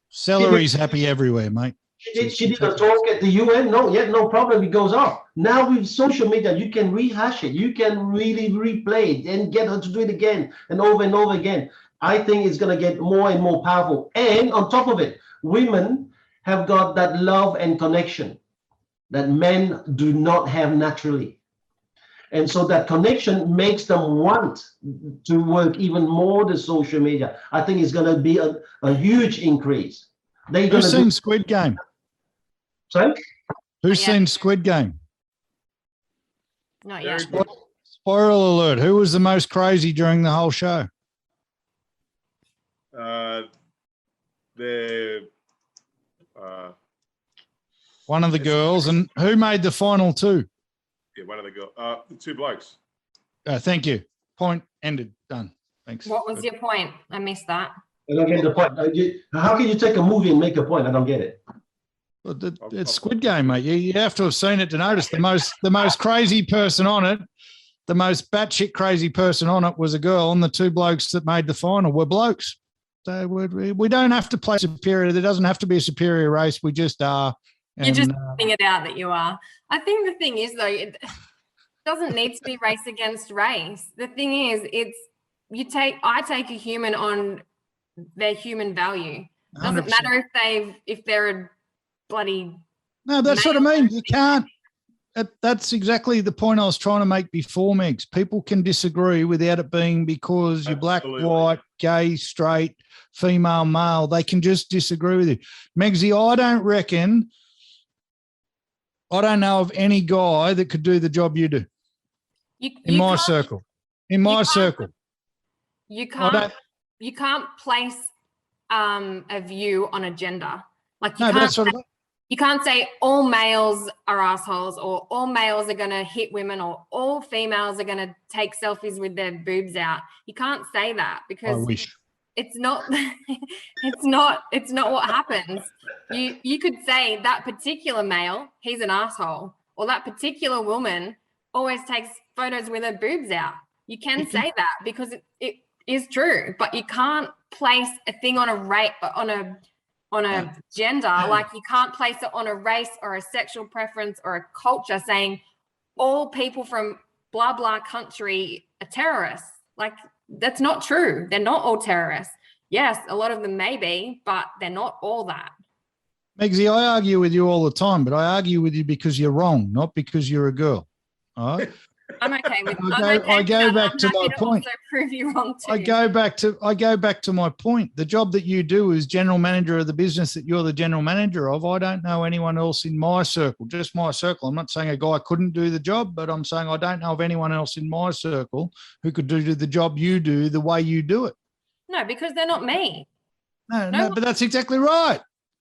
[SPEAKER 2] celery's happy everywhere, mate.
[SPEAKER 4] She did a talk at the UN. No problem. It goes off. Now with social media, you can rehash it. You can really replay it and get her to do it again and over again. I think it's going to get more and more powerful. And on top of it, women have got that love and connection that men do not have naturally. And so that connection makes them want to work even more the social media. I think it's going to be a huge increase.
[SPEAKER 2] Who's seen Squid Game?
[SPEAKER 4] Sorry?
[SPEAKER 2] Who's seen Squid Game?
[SPEAKER 3] Not yet.
[SPEAKER 2] Spoiler alert. Who was the most crazy during the whole show? One of the girls. And who made the final two?
[SPEAKER 5] Yeah, one of the girls. The two blokes.
[SPEAKER 2] Thank you. Point ended. Done. Thanks.
[SPEAKER 3] What was your point? I missed that.
[SPEAKER 4] I don't get the point. How can you take a movie and make a point? I don't get it.
[SPEAKER 2] Well, it's Squid Game, mate. You have to have seen it to notice the most crazy person on it, the most batshit crazy person on it was a girl, and the two blokes that made the final were blokes. So we don't have to play superior. There doesn't have to be a superior race. We just are.
[SPEAKER 3] You're just putting it out that you are. I think the thing is, though, it doesn't need to be race against race. The thing is, I take a human on their human value. It doesn't
[SPEAKER 2] 100%.
[SPEAKER 3] matter if they're a bloody.
[SPEAKER 2] No, that's what I mean. You can't. That's exactly the point I was trying to make before, Megs. People can disagree without it being because you're black, white, gay, straight, female, male. They can just disagree with you. Megsy, I don't know of any guy that could do the job you do. In my circle.
[SPEAKER 3] You can't place a view on a gender. Like you can't say all males are assholes, or all males are going to hit women, or all females are going to take selfies with their boobs out. You can't say that because it's not it's not what happens. You could say that particular male, he's an asshole, or that particular woman always takes photos with her boobs out. You can say that because it is true, but you can't place a thing on a gender. Like you can't place it on a race or a sexual preference or a culture, saying all people from blah blah country are terrorists. Like that's not true. They're not all terrorists. Yes, a lot of them may be, but they're not all that.
[SPEAKER 2] Megsy, I argue with you all the time, but I argue with you because you're wrong, not because you're a girl. All right.
[SPEAKER 3] I'm okay with
[SPEAKER 2] I go back to my point.
[SPEAKER 3] Also prove you wrong too.
[SPEAKER 2] I go back to my point. The job that you do as general manager of the business that you're the general manager of, I don't know anyone else in my circle, just my circle. I'm not saying a guy couldn't do the job, but I'm saying I don't know of anyone else in my circle who could do the job you do the way you do it.
[SPEAKER 3] No, because they're not me.
[SPEAKER 2] No, but that's exactly right.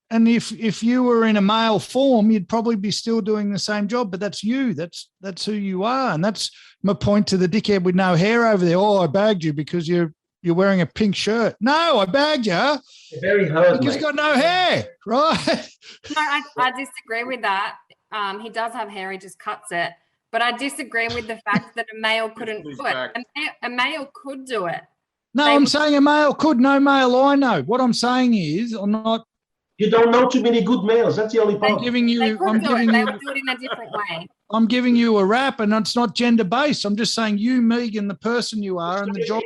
[SPEAKER 2] And if you were in a male form, you'd probably be still doing the same job, but that's you. That's who you are. And that's my point to the dickhead with no hair over there. Oh, I bagged you because you're wearing a pink shirt. No, I bagged you.
[SPEAKER 4] Very hard.
[SPEAKER 2] Because he's got no hair, right?
[SPEAKER 3] No, I disagree with that. He does have hair. He just cuts it. But I disagree with the fact that a male couldn't do it. A male could do it.
[SPEAKER 2] No, I'm saying a male could. No male I know. What I'm saying is I'm not.
[SPEAKER 4] You don't know too many good males. That's the only problem.
[SPEAKER 3] They would do it in a different way.
[SPEAKER 2] I'm giving you a rap, and it's not gender based. I'm just saying you, Megan, the person you are, and the job.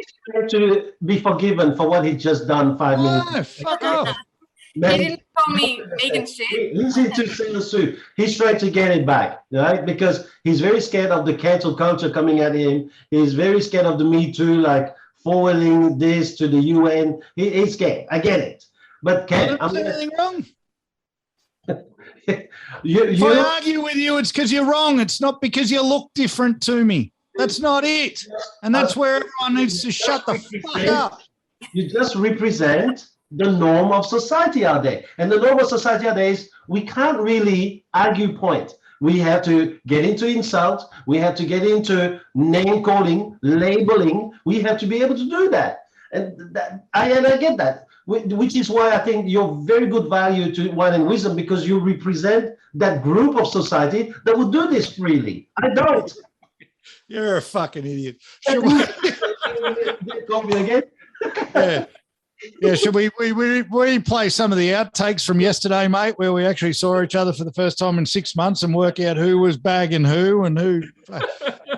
[SPEAKER 4] To be forgiven for what he just done 5 minutes.
[SPEAKER 2] No, fuck off.
[SPEAKER 3] He didn't call me Megan shit.
[SPEAKER 4] Listen to Sue. He's trying to get it back, right? Because he's very scared of the cancel culture coming at him. He's very scared of the Me Too, like forwarding this to the UN. He's scared. I get it. But Ken,
[SPEAKER 2] I didn't do anything wrong. If
[SPEAKER 4] you
[SPEAKER 2] I argue with you, it's because you're wrong. It's not because you look different to me. That's not it. And that's where everyone needs to shut the fuck up.
[SPEAKER 4] you just represent the norm of society out there. And the norm of society out there is we can't really argue point. We have to get into insult. We have to get into name calling, labeling. We have to be able to do that. And I get that, which is why I think you're very good value to Wine and Wisdom, because you represent that group of society that would do this freely. I don't.
[SPEAKER 2] You're a fucking idiot. Should we?
[SPEAKER 4] Call me again?
[SPEAKER 2] Yeah. Yeah, should we play some of the outtakes from yesterday, mate, where we actually saw each other for the first time in 6 months and work out who was bagging who and who?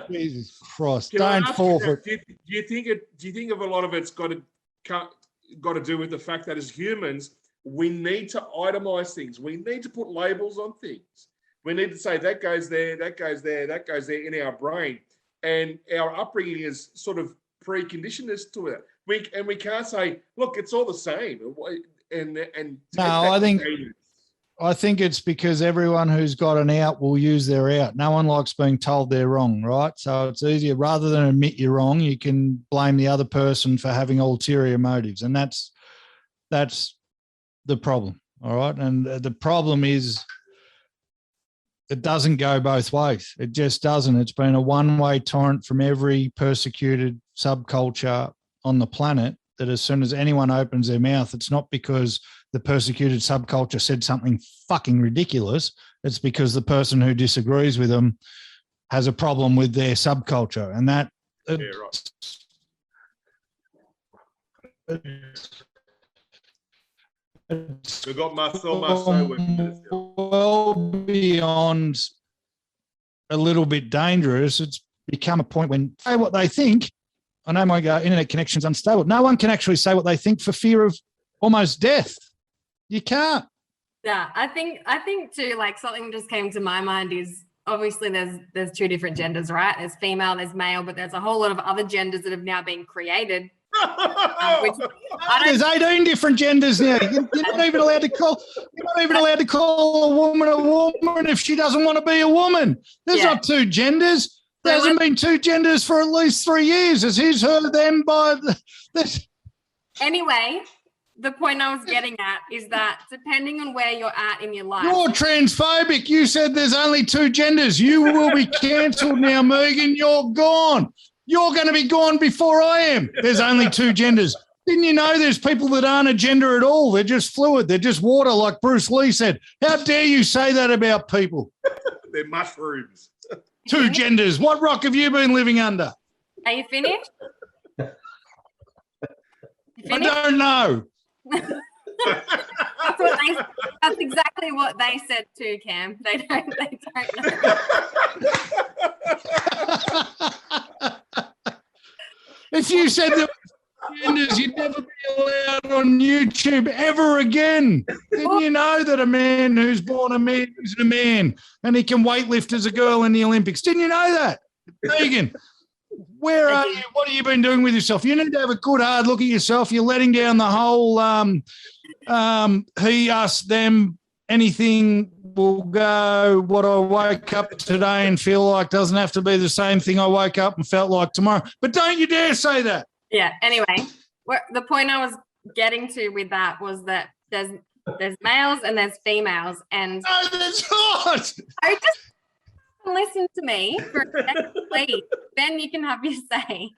[SPEAKER 2] Jesus Christ! Don't fall for it.
[SPEAKER 5] Do you think of a lot of it's got to do with the fact that as humans we need to itemize things. We need to put labels on things. We need to say that goes there, that goes there, that goes there in our brain, and our upbringing is sort of preconditioned us to it. We can't say, look, it's all the same. And
[SPEAKER 2] no, I think it's because everyone who's got an out will use their out. No one likes being told they're wrong, right? So it's easier, rather than admit you're wrong, you can blame the other person for having ulterior motives, and that's the problem. All right, and the problem is it doesn't go both ways. It just doesn't. It's been a one-way torrent from every persecuted subculture on the planet, that as soon as anyone opens their mouth, it's not because the persecuted subculture said something fucking ridiculous. It's because the person who disagrees with them has a problem with their subculture. And that...
[SPEAKER 5] Yeah, right. We've got Marcel Marceau working with us now.
[SPEAKER 2] Well beyond a little bit dangerous. It's become a point when say what they think. I know my internet connection's unstable. No one can actually say what they think for fear of almost death. You can't.
[SPEAKER 3] Yeah, I think too, like something just came to my mind is obviously there's two different genders, right? There's female, there's male, but there's a whole lot of other genders that have now been created.
[SPEAKER 2] There's 18 different genders now. You're not even allowed to call a woman if she doesn't want to be a woman. There's not two genders. There hasn't been two genders for at least 3 years. It's his, her, them, by this.
[SPEAKER 3] Anyway, the point I was getting at is that depending on where you're at in your life.
[SPEAKER 2] You're transphobic. You said there's only two genders. You will be cancelled now, Megan. You're gone. You're going to be gone before I am. There's only two genders. Didn't you know there's people that aren't a gender at all? They're just fluid. They're just water, like Bruce Lee said. How dare you say that about people?
[SPEAKER 5] They're mushrooms.
[SPEAKER 2] Two genders. What rock have you been living under?
[SPEAKER 3] Are you finished?
[SPEAKER 2] I don't know.
[SPEAKER 3] That's exactly what they said too, Cam. They don't know.
[SPEAKER 2] If you said there were genders, you'd never be allowed on YouTube ever again. Didn't you know that a man who's born a man is a man and he can weightlift as a girl in the Olympics? Didn't you know that? Megan, where are you? What have you been doing with yourself? You need to have a good hard look at yourself. You're letting down the whole he, us, them, anything will go. What I wake up today and feel like doesn't have to be the same thing I woke up and felt like tomorrow. But don't you dare say that.
[SPEAKER 3] Yeah, anyway, the point I was getting to with that was that there's males and there's females. And
[SPEAKER 2] no, there's not.
[SPEAKER 3] So just listen to me for a second, please. Then you can have your say.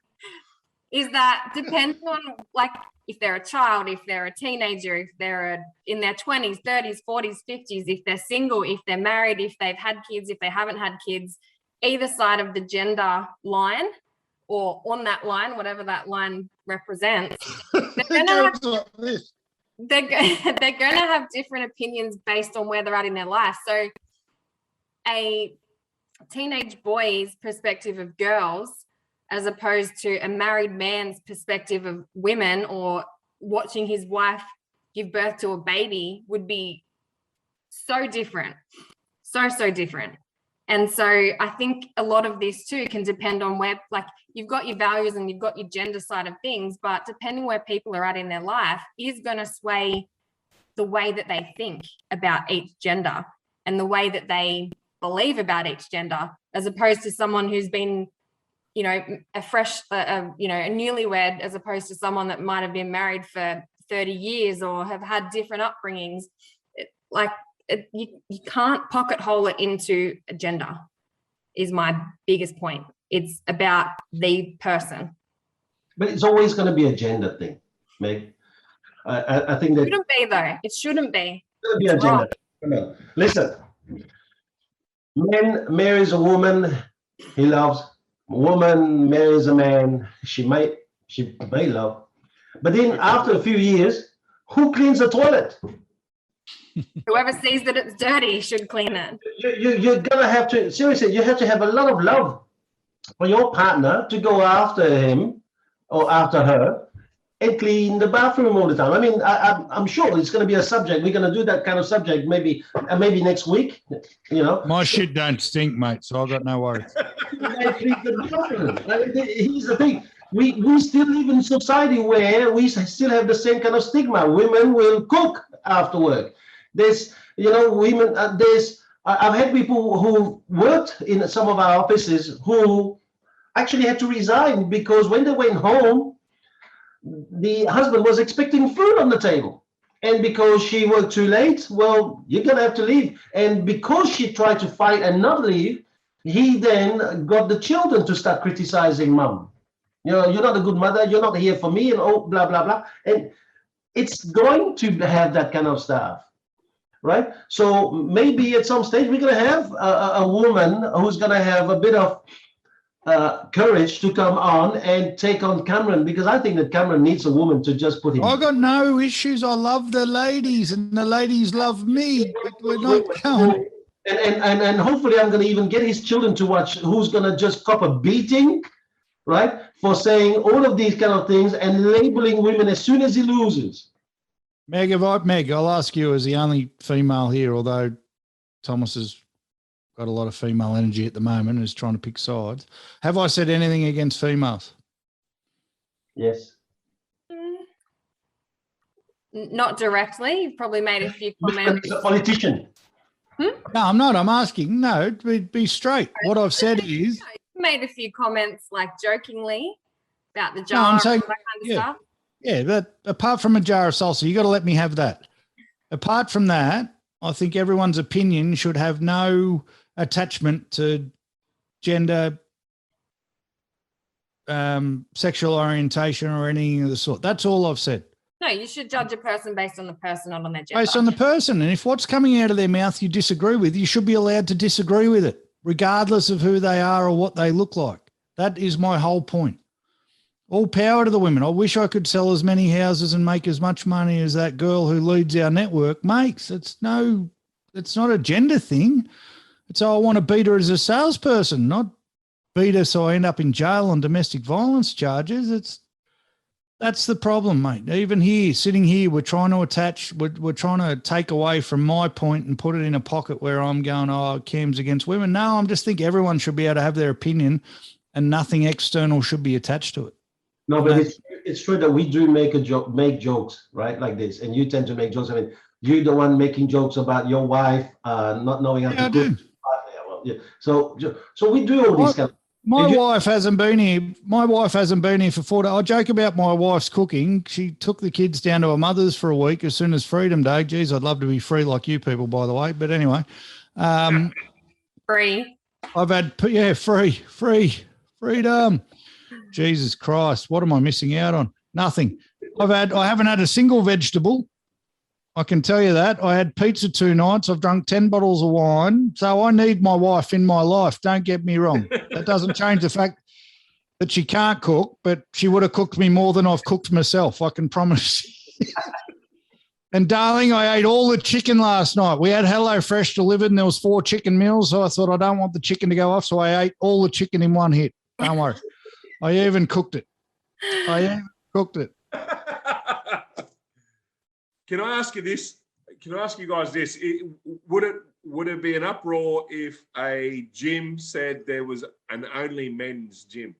[SPEAKER 3] Is that depends on, like, if they're a child, if they're a teenager, if they're in their 20s, 30s, 40s, 50s, if they're single, if they're married, if they've had kids, if they haven't had kids, either side of the gender line or on that line, whatever that line represents, they're going to have different opinions based on where they're at in their life. So a teenage boy's perspective of girls as opposed to a married man's perspective of women, or watching his wife give birth to a baby, would be so different, so different. And so I think a lot of this too can depend on where, like, you've got your values and you've got your gender side of things, but depending where people are at in their life is going to sway the way that they think about each gender and the way that they believe about each gender, as opposed to someone who's been, you know, a fresh, you know, a newlywed, as opposed to someone that might have been married for 30 years or have had different upbringings. You can't pocket hole it into a gender, is my biggest point. It's about the person.
[SPEAKER 4] But it's always going to be a gender thing, Meg. I think that
[SPEAKER 3] It shouldn't be, though. It shouldn't be.
[SPEAKER 4] it's going to be a gender. No. Listen, man marries a woman he loves. Woman marries a man she may love. But then after a few years, who cleans the toilet?
[SPEAKER 3] Whoever sees that it's dirty should clean it.
[SPEAKER 4] You're gonna have to, seriously, you have to have a lot of love for your partner to go after him or after her and clean the bathroom all the time. I mean, I'm sure it's going to be a subject. We're going to do that kind of subject maybe next week. You know,
[SPEAKER 2] My shit don't stink, mate, so I've got no worries.
[SPEAKER 4] Here's the thing. We still live in a society where we still have the same kind of stigma. Women will cook after work. There's, you know, women. I've had people who worked in some of our offices who actually had to resign because when they went home, the husband was expecting food on the table. And because she worked too late, well, you're going to have to leave. And because she tried to fight and not leave, he then got the children to start criticizing mom. You know, you're not a good mother. You're not here for me and oh, blah, blah, blah. And it's going to have that kind of stuff. Right. So maybe at some stage we're going to have a woman who's going to have a bit of courage to come on and take on Cameron, because I think that Cameron needs a woman to just put him.
[SPEAKER 2] I got no issues. I love the ladies and the ladies love me. But we're not going.
[SPEAKER 4] And hopefully I'm going to even get his children to watch who's going to just cop a beating, right, for saying all of these kind of things and labeling women as soon as he loses.
[SPEAKER 2] Meg, I'll ask you as the only female here, although Thomas has got a lot of female energy at the moment and is trying to pick sides. Have I said anything against females?
[SPEAKER 4] Yes.
[SPEAKER 3] Not directly. You've probably made a few comments.
[SPEAKER 4] A politician.
[SPEAKER 2] No, I'm not. I'm asking. No, be straight. What I've said is...
[SPEAKER 3] You made a few comments, like, jokingly about the jar
[SPEAKER 2] No, I'm saying,
[SPEAKER 3] and all that kind of stuff.
[SPEAKER 2] Yeah, but apart from a jar of salsa, you got to let me have that. Apart from that, I think everyone's opinion should have no attachment to gender, sexual orientation or anything of the sort. That's all I've said.
[SPEAKER 3] No, you should judge a person based on the person, not on their gender.
[SPEAKER 2] Based on the person. And if what's coming out of their mouth you disagree with, you should be allowed to disagree with it, regardless of who they are or what they look like. That is my whole point. All power to the women. I wish I could sell as many houses and make as much money as that girl who leads our network makes. It's not a gender thing. It's, I want to beat her as a salesperson, not beat her so I end up in jail on domestic violence charges. That's the problem, mate. Even here, sitting here, we're trying to take away from my point and put it in a pocket where I'm going, oh, Cam's against women. No, I just think everyone should be able to have their opinion and nothing external should be attached to it.
[SPEAKER 4] No, but it's true that we do make jokes, right, like this, and you tend to make jokes. I mean, you're the one making jokes about your wife not knowing how to cook. Yeah. So we do all these kind of.
[SPEAKER 2] My wife hasn't been here. My wife hasn't been here for 4 days. I joke about my wife's cooking. She took the kids down to her mother's for a week as soon as Freedom Day. Geez, I'd love to be free like you people, by the way. But anyway,
[SPEAKER 3] Free.
[SPEAKER 2] I've had freedom. Jesus Christ, what am I missing out on? Nothing. I haven't had a single vegetable. I can tell you that. I had pizza 2 nights. I've drunk 10 bottles of wine. So I need my wife in my life. Don't get me wrong. That doesn't change the fact that she can't cook, but she would have cooked me more than I've cooked myself. I can promise. And darling, I ate all the chicken last night. We had HelloFresh delivered and there was 4 chicken meals. So I thought I don't want the chicken to go off. So I ate all the chicken in one hit. Don't worry. I even cooked it.
[SPEAKER 5] Can I ask you this? Can I ask you guys this? Would it be an uproar if a gym said there was an only men's gym?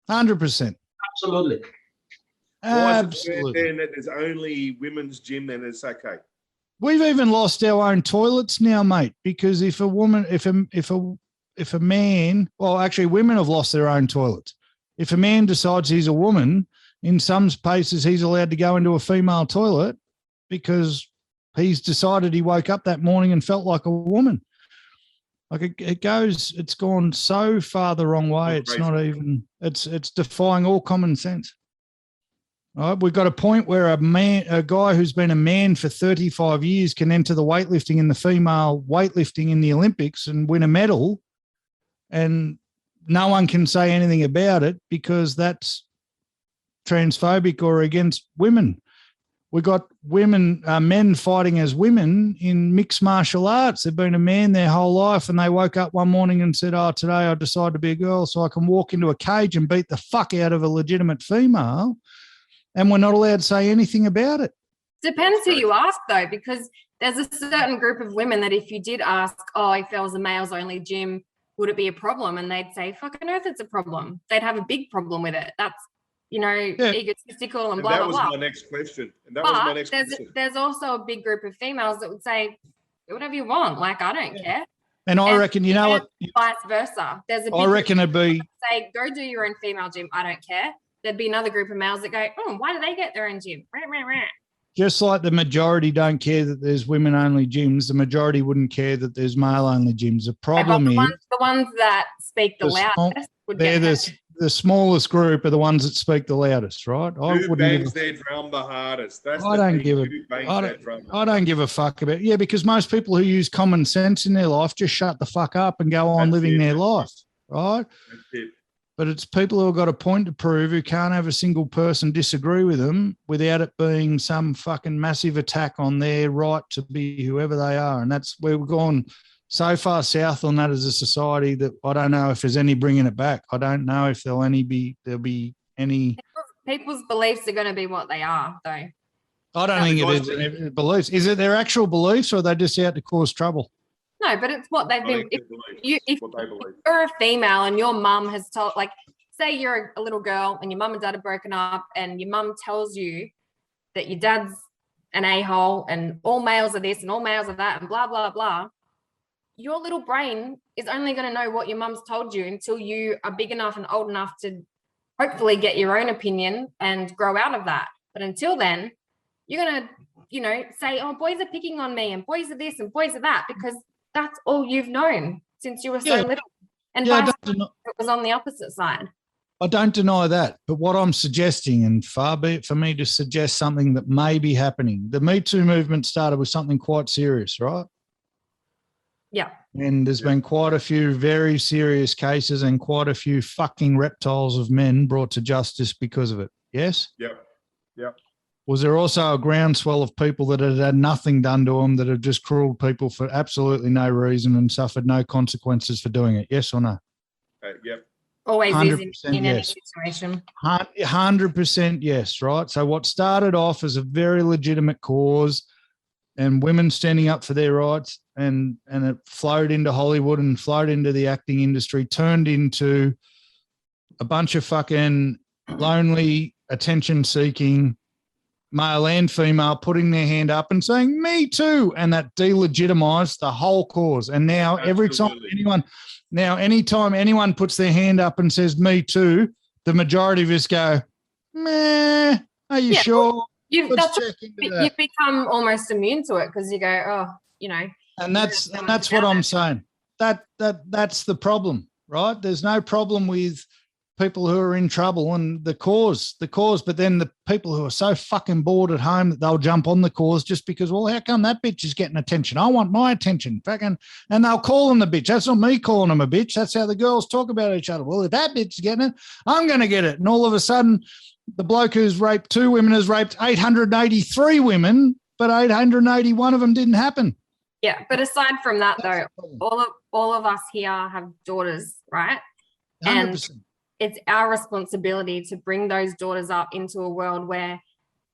[SPEAKER 2] 100%.
[SPEAKER 4] Absolutely.
[SPEAKER 5] Why is it
[SPEAKER 2] Absolutely.
[SPEAKER 5] then that there's only women's gym, then it's okay?
[SPEAKER 2] We've even lost our own toilets now, mate, because if a woman, if a man, well, actually, women have lost their own toilets. If a man decides he's a woman, in some places he's allowed to go into a female toilet because he's decided he woke up that morning and felt like a woman. Like it's gone so far the wrong way. It's not even, it's defying all common sense. All right, we've got a point where a guy who's been a man for 35 years can enter the weightlifting in the female weightlifting in the Olympics and win a medal, and no one can say anything about it because that's transphobic or against women. We got men fighting as women in mixed martial arts. They've been a man their whole life, and they woke up one morning and said, "Oh, today I decided to be a girl so I can walk into a cage and beat the fuck out of a legitimate female." And we're not allowed to say anything about it.
[SPEAKER 3] Depends who you ask, though, because there's a certain group of women that if you did ask, oh, if there was a males only gym, would it be a problem? And they'd say, fucking earth, it's a problem. They'd have a big problem with it. That's, egotistical and blah, blah, blah.
[SPEAKER 5] That was my next question.
[SPEAKER 3] There's also a big group of females that would say, do whatever you want. Like, I don't care.
[SPEAKER 2] And I reckon, you know what?
[SPEAKER 3] Vice versa. There's a big
[SPEAKER 2] I reckon it'd be
[SPEAKER 3] say, go do your own female gym. I don't care. There'd be another group of males that go, oh, why do they get their own gym?
[SPEAKER 2] just like the majority don't care that there's women only gyms, the majority wouldn't care that there's male only gyms. The problem is
[SPEAKER 3] the ones that speak the loudest would get
[SPEAKER 2] the smallest group are the ones that speak the loudest, right?
[SPEAKER 5] Who bangs their drum the hardest?
[SPEAKER 2] I don't give a fuck about it. Yeah, because most people who use common sense in their life just shut the fuck up and go on living their life, right?
[SPEAKER 5] That's it.
[SPEAKER 2] But it's people who have got a point to prove who can't have a single person disagree with them without it being some fucking massive attack on their right to be whoever they are. And that's where we've gone so far south on that as a society that I don't know if there's any bringing it back. I don't know if there'll be any.
[SPEAKER 3] People's beliefs are going to be what they are, though.
[SPEAKER 2] I don't think it is beliefs. Is it their actual beliefs or are they just out to cause trouble?
[SPEAKER 3] No, but it's what they've been. If you're a female and your mum has told, like, say you're a little girl and your mum and dad are broken up and your mum tells you that your dad's an a-hole and all males are this and all males are that and blah, blah, blah, your little brain is only going to know what your mum's told you until you are big enough and old enough to hopefully get your own opinion and grow out of that. But until then, you're going to, say, oh, boys are picking on me and boys are this and boys are that, because that's all you've known since you were so little. And it was on the opposite side.
[SPEAKER 2] I don't deny that. But what I'm suggesting, and far be it for me to suggest something that may be happening, the Me Too movement started with something quite serious, right?
[SPEAKER 3] Yeah.
[SPEAKER 2] And there's been quite a few very serious cases and quite a few fucking reptiles of men brought to justice because of it. Yes?
[SPEAKER 5] Yep. Yep.
[SPEAKER 2] Was there also a groundswell of people that had nothing done to them, that have just cruelled people for absolutely no reason and suffered no consequences for doing it? Yes or no?
[SPEAKER 5] Yep.
[SPEAKER 3] Always is in any situation.
[SPEAKER 2] 100% yes, right? So what started off as a very legitimate cause and women standing up for their rights and it flowed into Hollywood and flowed into the acting industry, turned into a bunch of fucking lonely, attention-seeking male and female putting their hand up and saying, me too. And that delegitimized the whole cause. And now anytime anyone puts their hand up and says, me too, the majority of us go, meh, are you sure?
[SPEAKER 3] You've become almost immune to it because you go,
[SPEAKER 2] And that's what I'm saying. That's the problem, right? There's no problem with people who are in trouble and the cause, but then the people who are so fucking bored at home that they'll jump on the cause just because, well, how come that bitch is getting attention? I want my attention. Fucking, and they'll call them the bitch. That's not me calling them a bitch. That's how the girls talk about each other. Well, if that bitch is getting it, I'm going to get it. And all of a sudden, the bloke who's raped 2 women has raped 883 women, but 881 of them didn't happen.
[SPEAKER 3] Yeah, but aside from that, though, all of us here have daughters, right?
[SPEAKER 2] 100%.
[SPEAKER 3] And it's our responsibility to bring those daughters up into a world where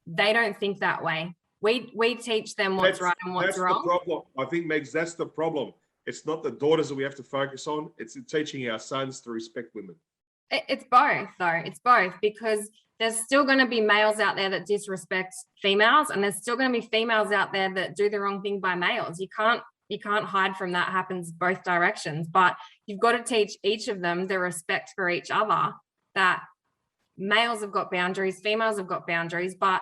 [SPEAKER 3] they don't think that way. We teach them what's right and what's wrong.
[SPEAKER 5] That's the problem. I think, Megs, that's the problem. It's not the daughters that we have to focus on. It's teaching our sons to respect women.
[SPEAKER 3] It's both, though. It's both, because there's still going to be males out there that disrespect females, and there's still going to be females out there that do the wrong thing by males. You can't hide from that. Happens both directions, but you've got to teach each of them the respect for each other, that males have got boundaries, females have got boundaries, but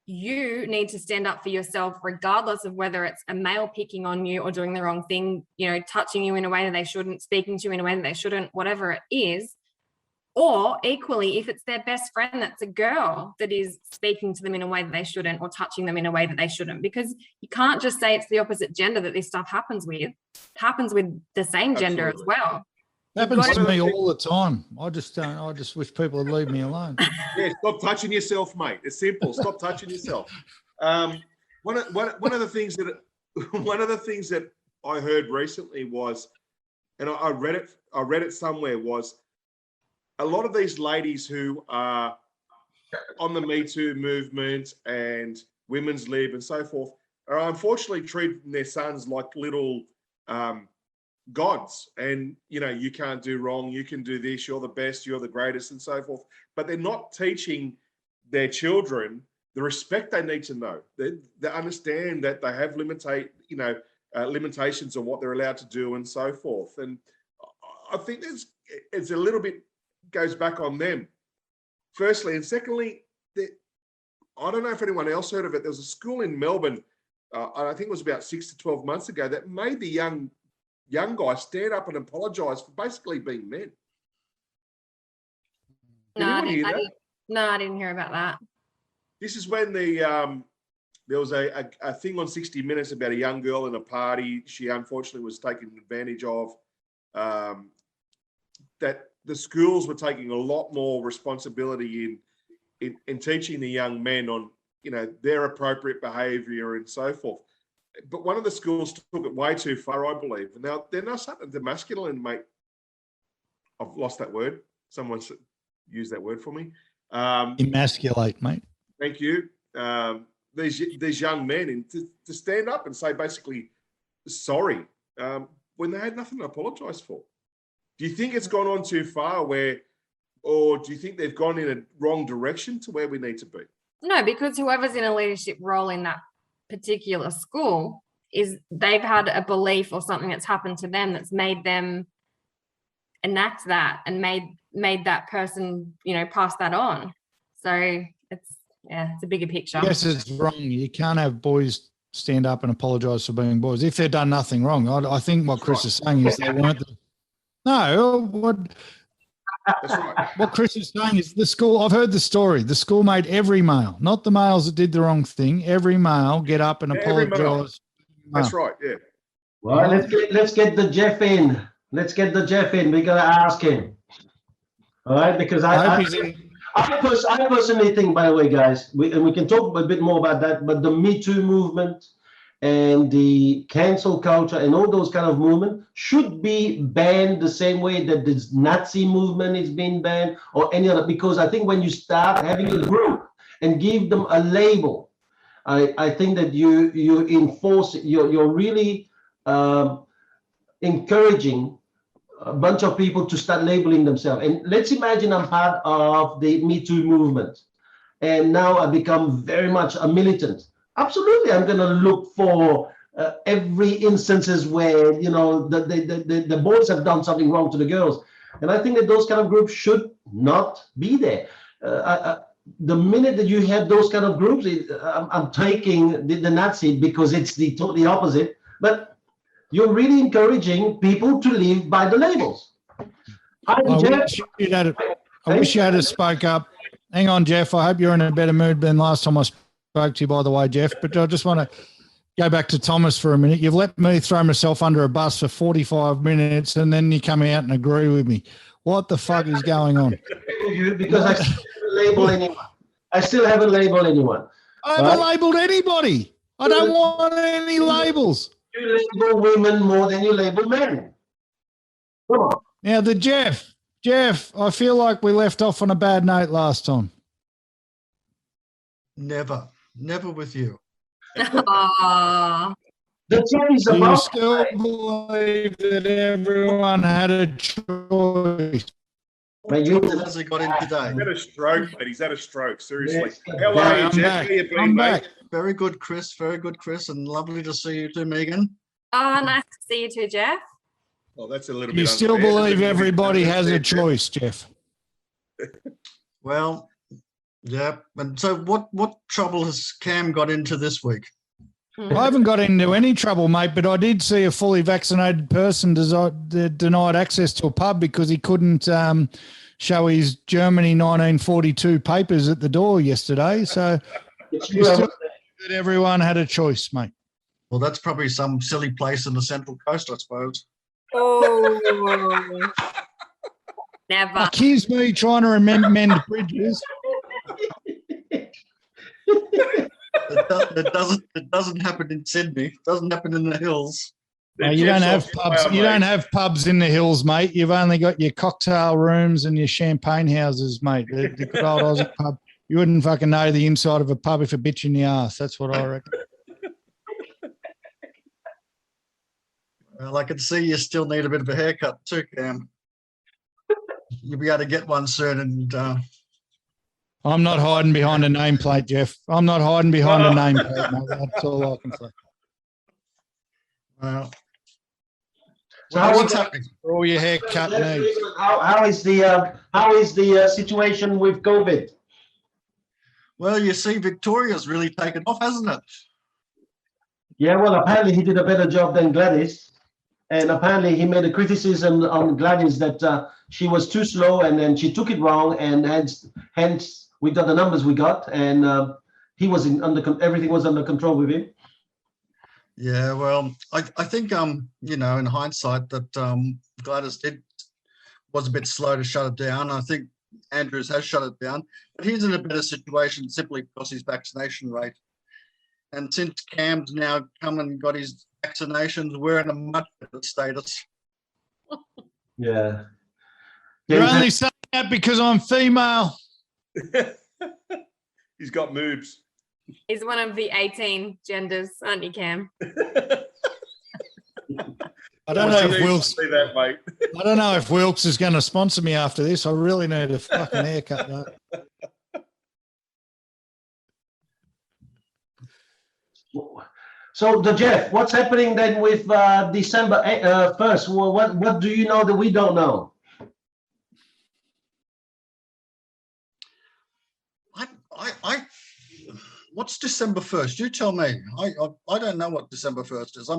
[SPEAKER 3] you need to stand up for yourself regardless of whether it's a male picking on you or doing the wrong thing, touching you in a way that they shouldn't, speaking to you in a way that they shouldn't, whatever it is. Or equally, if it's their best friend that's a girl that is speaking to them in a way that they shouldn't or touching them in a way that they shouldn't, because you can't just say it's the opposite gender that this stuff happens with. It happens with the same gender as well.
[SPEAKER 2] Happens to me all the time. I just wish people would leave me alone.
[SPEAKER 5] Yeah, stop touching yourself, mate. It's simple. Stop touching yourself. One of the things that I heard recently was, and I read it somewhere, was a lot of these ladies who are on the Me Too movement and women's lib and so forth are unfortunately treating their sons like little gods, and you can't do wrong, you can do this, you're the best, you're the greatest, and so forth. But they're not teaching their children the respect they need to know. They understand that they have limitations on what they're allowed to do and so forth. And I think it's a little bit goes back on them, firstly, and secondly, I don't know if anyone else heard of it. There was a school in Melbourne, I think it was about 6 to 12 months ago, that made the young guys stand up and apologise for basically being men.
[SPEAKER 3] No, I didn't hear about that.
[SPEAKER 5] This is when there was a thing on 60 Minutes about a young girl in a party. She unfortunately was taken advantage of. That the schools were taking a lot more responsibility in teaching the young men on their appropriate behaviour and so forth. But one of the schools took it way too far, I believe. Now they're now starting to masculine, mate. I've lost that word. Someone use that word for me.
[SPEAKER 2] Emasculate, mate.
[SPEAKER 5] Thank you. These young men to stand up and say basically sorry when they had nothing to apologise for. Do you think it's gone on too far, or do you think they've gone in a wrong direction to where we need to be?
[SPEAKER 3] No, because whoever's in a leadership role in that particular school they've had a belief or something that's happened to them that's made them enact that and made that person, pass that on. So it's a bigger picture.
[SPEAKER 2] Yes, it's wrong. You can't have boys stand up and apologise for being boys if they've done nothing wrong. I think what Chris is saying is they weren't. No,
[SPEAKER 5] That's right.
[SPEAKER 2] what Chris is saying is the school, I've heard the story, the school made every male, not the males that did the wrong thing, every male get up and apologise.
[SPEAKER 5] That's right, yeah.
[SPEAKER 4] Well, let's get the Jeff in. Let's get the Jeff in. We got to ask him. All right, because I personally think, by the way, guys, we can talk a bit more about that, but the Me Too movement and the cancel culture and all those kind of movement should be banned the same way that this Nazi movement is being banned or any other, because I think when you start having a group and give them a label, I think that you enforce it. You're really encouraging a bunch of people to start labeling themselves. And let's imagine I'm part of the Me Too movement, and now I become very much a militant. Absolutely, I'm going to look for every instances where the boys have done something wrong to the girls, and I think that those kind of groups should not be there. The minute that you have those kind of groups, I'm taking the Nazi because it's the totally opposite, but you're really encouraging people to live by the labels.
[SPEAKER 2] I wish you had spoke up. Hang on, Jeff. I hope you're in a better mood than last time I spoke to you, by the way, Jeff. But I just want to go back to Thomas for a minute. You've let me throw myself under a bus for 45 minutes, and then you come out and agree with me. What the fuck is going on?
[SPEAKER 4] Because I still haven't labeled anyone. I still haven't labeled anyone.
[SPEAKER 2] I haven't labelled anybody. I don't want any labels.
[SPEAKER 4] You label women more than you label men. Come on.
[SPEAKER 2] Now, Jeff, I feel like we left off on a bad note last time.
[SPEAKER 6] Never with you.
[SPEAKER 3] Aww.
[SPEAKER 4] The thing is
[SPEAKER 2] Do you
[SPEAKER 4] about
[SPEAKER 2] still believe that everyone had a choice?
[SPEAKER 4] Mate,
[SPEAKER 6] What trouble has he got in today?
[SPEAKER 5] He's had a stroke, mate. He's had a stroke. Seriously.
[SPEAKER 4] Yes.
[SPEAKER 5] How
[SPEAKER 2] Yeah,
[SPEAKER 5] are you,
[SPEAKER 2] I'm
[SPEAKER 5] Jeff?
[SPEAKER 2] back.
[SPEAKER 5] How you been,
[SPEAKER 2] I'm
[SPEAKER 5] mate?
[SPEAKER 2] back.
[SPEAKER 6] Very good, Chris. Very good, Chris. And lovely to see you too, Megan.
[SPEAKER 3] Oh, nice to see you too, Jeff.
[SPEAKER 5] Oh, that's a little
[SPEAKER 2] You
[SPEAKER 5] bit
[SPEAKER 2] still
[SPEAKER 5] unfair.
[SPEAKER 2] believe everybody has a choice, Jeff?
[SPEAKER 6] Well, yeah. And so what trouble has Cam got into this week?
[SPEAKER 2] I haven't got into any trouble, mate, but I did see a fully vaccinated person denied access to a pub because he couldn't show his Germany 1942 papers at the door yesterday. So you still that everyone had a choice, mate.
[SPEAKER 6] Well, that's probably some silly place in the Central Coast, I suppose.
[SPEAKER 3] Oh, never.
[SPEAKER 2] Accuse me trying to mend bridges.
[SPEAKER 6] It doesn't happen in Sydney. It doesn't happen in the hills.
[SPEAKER 2] You don't have pubs. You don't have pubs in the hills, mate. You've only got your cocktail rooms and your champagne houses, mate. The good old Aussie pub. You wouldn't fucking know the inside of a pub if it bit you in the ass. That's what I reckon.
[SPEAKER 6] Well, I can see you still need a bit of a haircut too, Cam. You'll be able to get one soon. And
[SPEAKER 2] I'm not hiding behind a nameplate, Jeff. I'm not hiding behind a nameplate, mate. That's all I can say.
[SPEAKER 6] well,
[SPEAKER 4] So how
[SPEAKER 6] what's
[SPEAKER 4] is-
[SPEAKER 6] happening?
[SPEAKER 2] For all your haircut needs.
[SPEAKER 4] how is the situation with COVID?
[SPEAKER 6] Well, you see, Victoria's really taken off, hasn't it?
[SPEAKER 4] Yeah, well, apparently he did a better job than Gladys. And apparently he made a criticism on Gladys that she was too slow and then she took it wrong. And hence we got the numbers we got. And he was everything was under control with him.
[SPEAKER 6] Yeah, well, I think you know, in hindsight, that Gladys was a bit slow to shut it down. I think Andrews has shut it down, but he's in a better situation simply because his vaccination rate. And since Cam's now come and got his vaccinations, we're in a much better status.
[SPEAKER 4] Yeah.
[SPEAKER 2] You're only saying that because I'm female.
[SPEAKER 5] He's got moves.
[SPEAKER 3] He's one of the 18 genders, aren't you, Cam?
[SPEAKER 2] I don't know if Wilkes.
[SPEAKER 5] See that, mate.
[SPEAKER 2] I don't know if Wilkes is going to sponsor me after this. I really need a fucking haircut, mate.
[SPEAKER 4] So, Jeff, what's happening then with December 1st? Well, what do you know that we don't know?
[SPEAKER 6] I what's December 1st? You tell me. I don't know what December 1st is.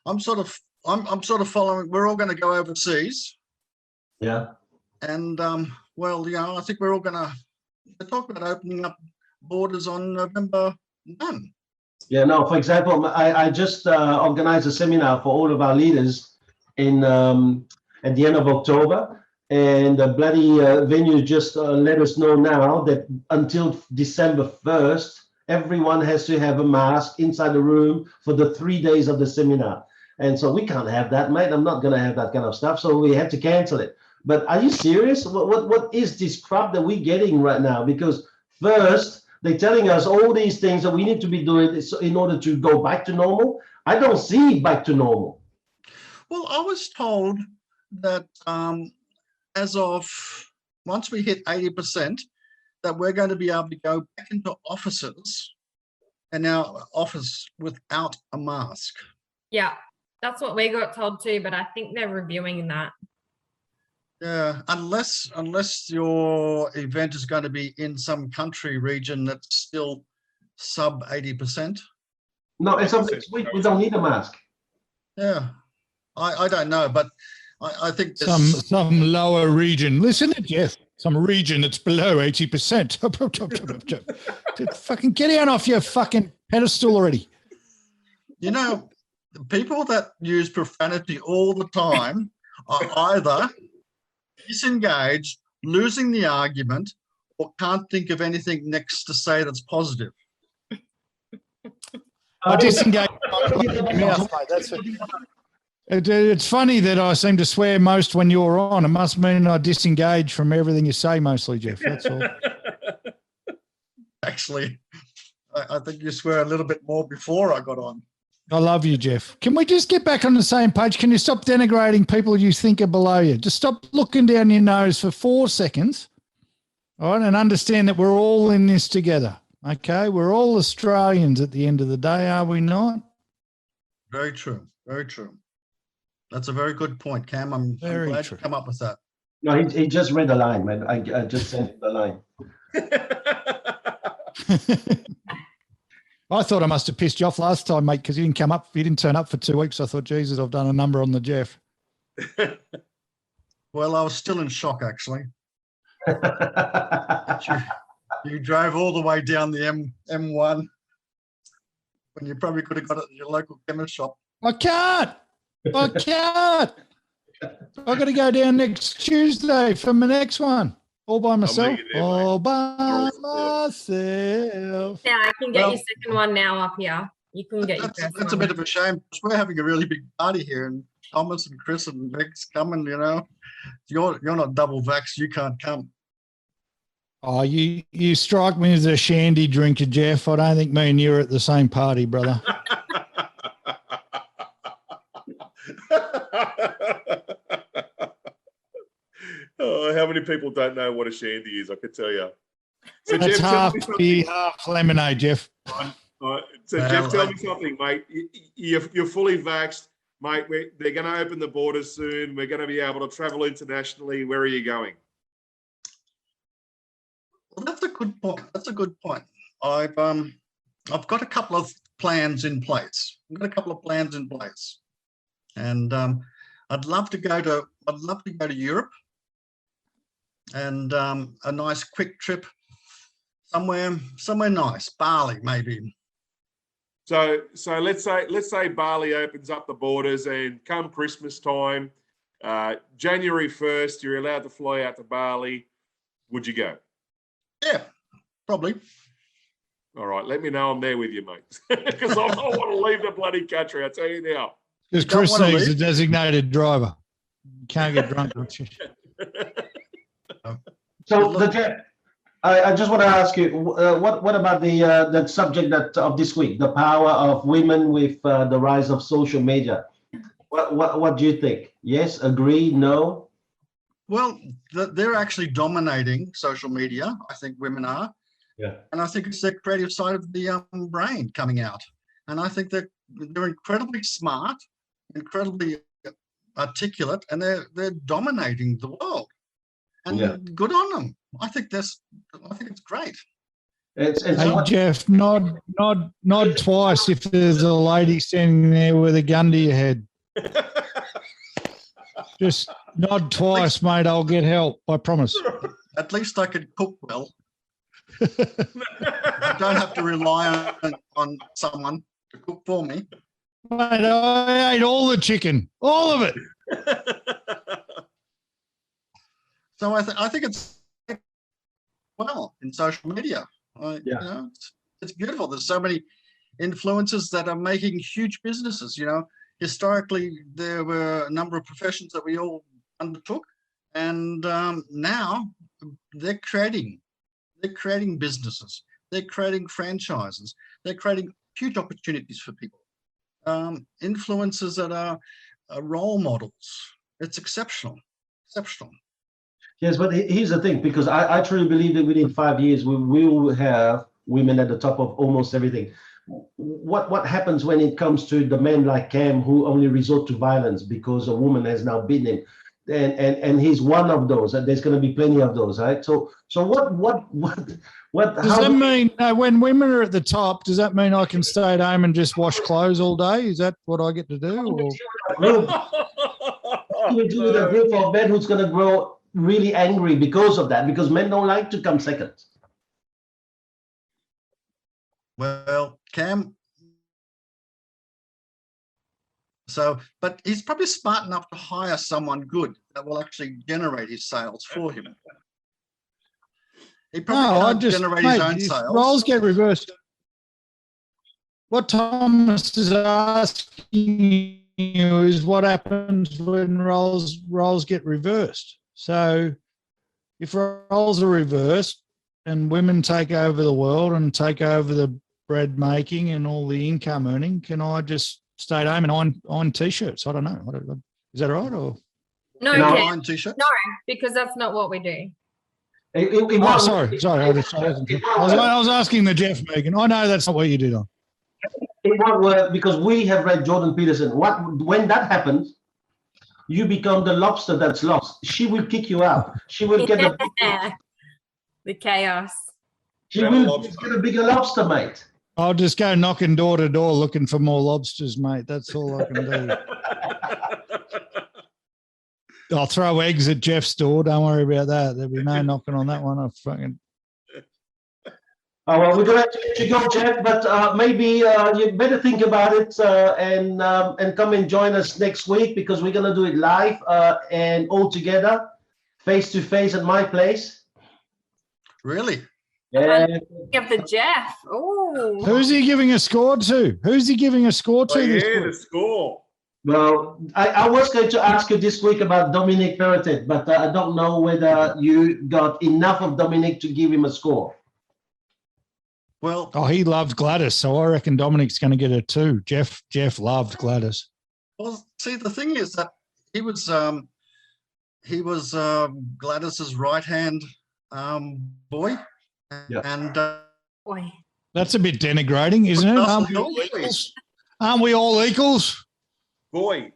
[SPEAKER 6] I'm sort of following. We're all going to go overseas,
[SPEAKER 4] Yeah.
[SPEAKER 6] and well, you know, I think we're all going to talk about opening up borders on November 1.
[SPEAKER 4] Yeah, no, for example, I just organized a seminar for all of our leaders in at the end of October. And the bloody venue just let us know now that until December 1st, everyone has to have a mask inside the room for the 3 days of the seminar. And so we can't have that, mate. I'm not going to have that kind of stuff. So we had to cancel it. But are you serious? What is this crap that we're getting right now? Because first, they're telling us all these things that we need to be doing in order to go back to normal. I don't see back to normal.
[SPEAKER 6] Well, I was told that as of once we hit 80%, that we're going to be able to go back into offices and our office without a mask.
[SPEAKER 3] Yeah, that's what we got told too, but I think they're reviewing that.
[SPEAKER 6] Yeah, unless your event is going to be in some country region that's still sub 80%.
[SPEAKER 4] No, it's on next week. We don't need a mask.
[SPEAKER 6] Yeah, I don't know, but I think there's
[SPEAKER 2] Some lower region. Listen to Jeff. Some region that's below 80%. Fucking get down off your fucking pedestal already.
[SPEAKER 6] You know, the people that use profanity all the time are either disengaged, losing the argument, or can't think of anything next to say that's positive.
[SPEAKER 2] I disengage. That's it. It's funny that I seem to swear most when you're on. It must mean I disengage from everything you say mostly, Jeff. That's all.
[SPEAKER 6] Actually, I think you swear a little bit more before I got on.
[SPEAKER 2] I love you, Jeff. Can we just get back on the same page? Can you stop denigrating people you think are below you? Just stop looking down your nose for 4 seconds, all right, and understand that we're all in this together, okay? We're all Australians at the end of the day, are we not?
[SPEAKER 6] Very true. Very true. That's a very good point, Cam. I'm glad
[SPEAKER 2] true.
[SPEAKER 6] you come up with that.
[SPEAKER 4] No, he just read the line, man. I just sent him the line.
[SPEAKER 2] I thought I must have pissed you off last time, mate, because you didn't come up. You didn't turn up for 2 weeks. I thought, Jesus, I've done a number on the Jeff.
[SPEAKER 6] Well, I was still in shock, actually. You drove all the way down the M1 when you probably could have got it at your local chemist shop.
[SPEAKER 2] I can't. I've got to go down next Tuesday for my next one. All by myself.
[SPEAKER 5] there,
[SPEAKER 2] All by myself.
[SPEAKER 3] Yeah, I can get your second one now up here. You can get your first
[SPEAKER 6] That's a
[SPEAKER 3] one.
[SPEAKER 6] bit of a shame because we're having a really big party here, and Thomas and Chris and Vic's coming. You know, you're not double vaxxed, you can't come.
[SPEAKER 2] Oh, you strike me as a shandy drinker, Jeff. I don't think me and you are at the same party, brother.
[SPEAKER 5] Oh, how many people don't know what a shandy is? I could tell you. So
[SPEAKER 2] That's
[SPEAKER 5] Jeff,
[SPEAKER 2] half
[SPEAKER 5] tell me something.
[SPEAKER 2] beer, half lemonade, Jeff.
[SPEAKER 5] So Jeff, tell me something, mate. You're fully vaxxed, mate. They're going to open the borders soon. We're going to be able to travel internationally. Where are you going?
[SPEAKER 6] Well, that's a good point. That's a good point. I've got a couple of plans in place. And I'd love to go to Europe, and a nice quick trip somewhere nice, Bali maybe.
[SPEAKER 5] So let's say Bali opens up the borders, and come Christmas time, January 1st, you're allowed to fly out to Bali. Would you go?
[SPEAKER 6] Yeah, probably.
[SPEAKER 5] All right, let me know I'm there with you, mate. Because I don't want to leave the bloody country, I tell you now.
[SPEAKER 2] Because Chris is a designated driver. You can't get drunk.
[SPEAKER 4] So, Jeff, I just want to ask you, what about the subject of this week, the power of women with the rise of social media? What do you think? Yes, agree, no?
[SPEAKER 6] Well, they're actually dominating social media. I think women are.
[SPEAKER 4] Yeah.
[SPEAKER 6] And I think it's the creative side of the brain coming out. And I think that they're incredibly smart, incredibly articulate, and they're dominating the world. And good on them. I think it's great.
[SPEAKER 2] Hey, Jeff, nod twice if there's a lady standing there with a gun to your head. Just nod twice, mate. I'll get help. I promise.
[SPEAKER 6] At least I can cook well. I don't have to rely on someone to cook for me.
[SPEAKER 2] Mate, I ate all the chicken, all of it.
[SPEAKER 6] So I think it's well in social media. You know, it's beautiful. There's so many influencers that are making huge businesses. You know, historically there were a number of professions that we all undertook, and now they're creating businesses. They're creating franchises. They're creating huge opportunities for people. Influencers that are role models. It's exceptional.
[SPEAKER 4] Yes, but here's the thing, because I truly believe that within 5 years we will have women at the top of almost everything. What happens when it comes to the men like Cam who only resort to violence because a woman has now beaten him, and he's one of those, and there's going to be plenty of those, right? So what
[SPEAKER 2] does that mean when women are at the top? Does that mean I can stay at home and just wash clothes all day? Is that what I get to do?
[SPEAKER 4] We do with a group of men who's going to grow really angry because of that, because men don't like to come second.
[SPEAKER 6] Well, Cam, but he's probably smart enough to hire someone good that will actually generate his sales for him. He probably can't generate his own sales.
[SPEAKER 2] Roles get reversed. What Thomas is asking you is what happens when roles get reversed. So if roles are reversed and women take over the world and take over the bread making and all the income earning, can I just stay at home and iron t-shirts? I don't know. Is that right? Or
[SPEAKER 3] No,
[SPEAKER 4] No.
[SPEAKER 3] Kev,
[SPEAKER 6] Iron t-shirt.
[SPEAKER 3] no, because that's not what we do.
[SPEAKER 2] sorry. I was asking the Jeff Megan. I know that's not what you did on.
[SPEAKER 4] It won't work because we have read Jordan Peterson. When that happens, you become the lobster that's lost. She will kick you out. She will get
[SPEAKER 3] The chaos.
[SPEAKER 4] she will get a bigger lobster, mate.
[SPEAKER 2] I'll just go knocking door to door looking for more lobsters, mate. That's all I can do. I'll throw eggs at Jeff's door. Don't worry about that. There'll be no knocking on that one.
[SPEAKER 4] Oh, well, we're going to have to let you go, Jeff, but maybe you better think about it and come and join us next week because we're going to do it live and all together, face to face at my place.
[SPEAKER 6] Really?
[SPEAKER 4] Yeah.
[SPEAKER 3] Give the Jeff. Oh.
[SPEAKER 2] Who's he giving a score to? Who's he giving a score to?
[SPEAKER 5] Oh,
[SPEAKER 2] this
[SPEAKER 5] yeah,
[SPEAKER 2] week?
[SPEAKER 5] the score.
[SPEAKER 4] Well, I was going to ask you this week about Dominic Perrottet, but I don't know whether you got enough of Dominic to give him a score.
[SPEAKER 6] Well,
[SPEAKER 2] Oh, he loved Gladys, so I reckon Dominic's going to get a 2. Jeff loved Gladys.
[SPEAKER 6] well, see, the thing is that he was Gladys's right-hand boy,
[SPEAKER 4] Yeah.
[SPEAKER 6] and
[SPEAKER 3] Boy.
[SPEAKER 2] That's a bit denigrating, isn't it?
[SPEAKER 6] Russell
[SPEAKER 2] Aren't we all equals?
[SPEAKER 5] Boy,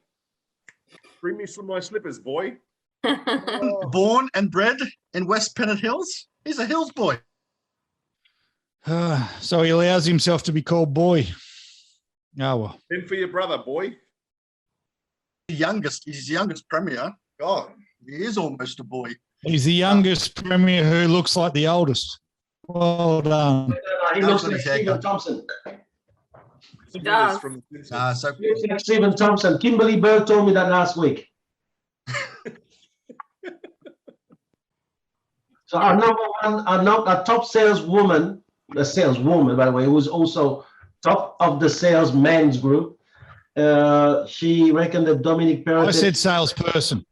[SPEAKER 5] bring me some of my slippers, boy.
[SPEAKER 6] born and bred in West Pennant Hills. He's a Hills boy.
[SPEAKER 2] So he allows himself to be called boy. Oh, well.
[SPEAKER 5] Then for your brother, boy.
[SPEAKER 6] He's the youngest premier. God, he is almost a boy.
[SPEAKER 2] He's the youngest premier who looks like the oldest. Well done.
[SPEAKER 4] He looks like Stephen Thompson.
[SPEAKER 3] He does.
[SPEAKER 5] From the Simpsons.
[SPEAKER 6] So
[SPEAKER 4] He looks like Stephen Thompson. Kimberly Bird told me that last week. So our number one, our top saleswoman, a saleswoman, by the way, who was also top of the sales men's group. She reckoned that Dominic Perrottet.
[SPEAKER 2] I said salesperson.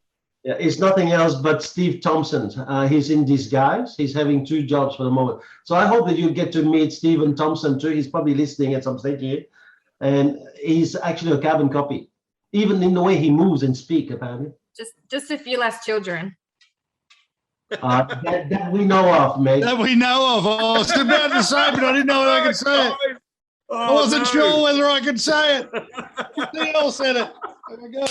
[SPEAKER 4] Yeah, it's nothing else but Steve Thompson. He's in disguise. He's having 2 jobs for the moment. So I hope that you get to meet Stephen Thompson too. He's probably listening at some stage here. And he's actually a carbon copy, even in the way he moves and speaks, apparently.
[SPEAKER 3] Just a few less children.
[SPEAKER 4] That we know of, mate.
[SPEAKER 2] That we know of. I was about to say, but I didn't know whether I could say it. I wasn't sure whether I could say it. Somebody else said it. Oh my God.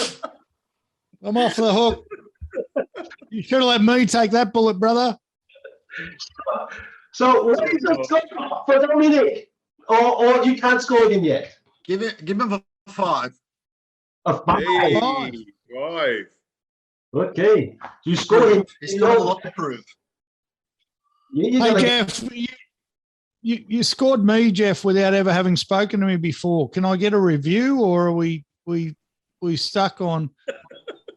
[SPEAKER 2] I'm off the hook. You should have let me take that bullet, brother.
[SPEAKER 4] So what is the score for Dominic? Or you can't score him yet?
[SPEAKER 6] give him a 5.
[SPEAKER 4] A 5.
[SPEAKER 5] Hey, right.
[SPEAKER 4] Okay. You score him.
[SPEAKER 6] He's still got a lot to prove.
[SPEAKER 4] You're
[SPEAKER 2] Hey,
[SPEAKER 4] gonna-
[SPEAKER 2] Jeff, you scored me, Jeff, without ever having spoken to me before. Can I get a review, or are we stuck on?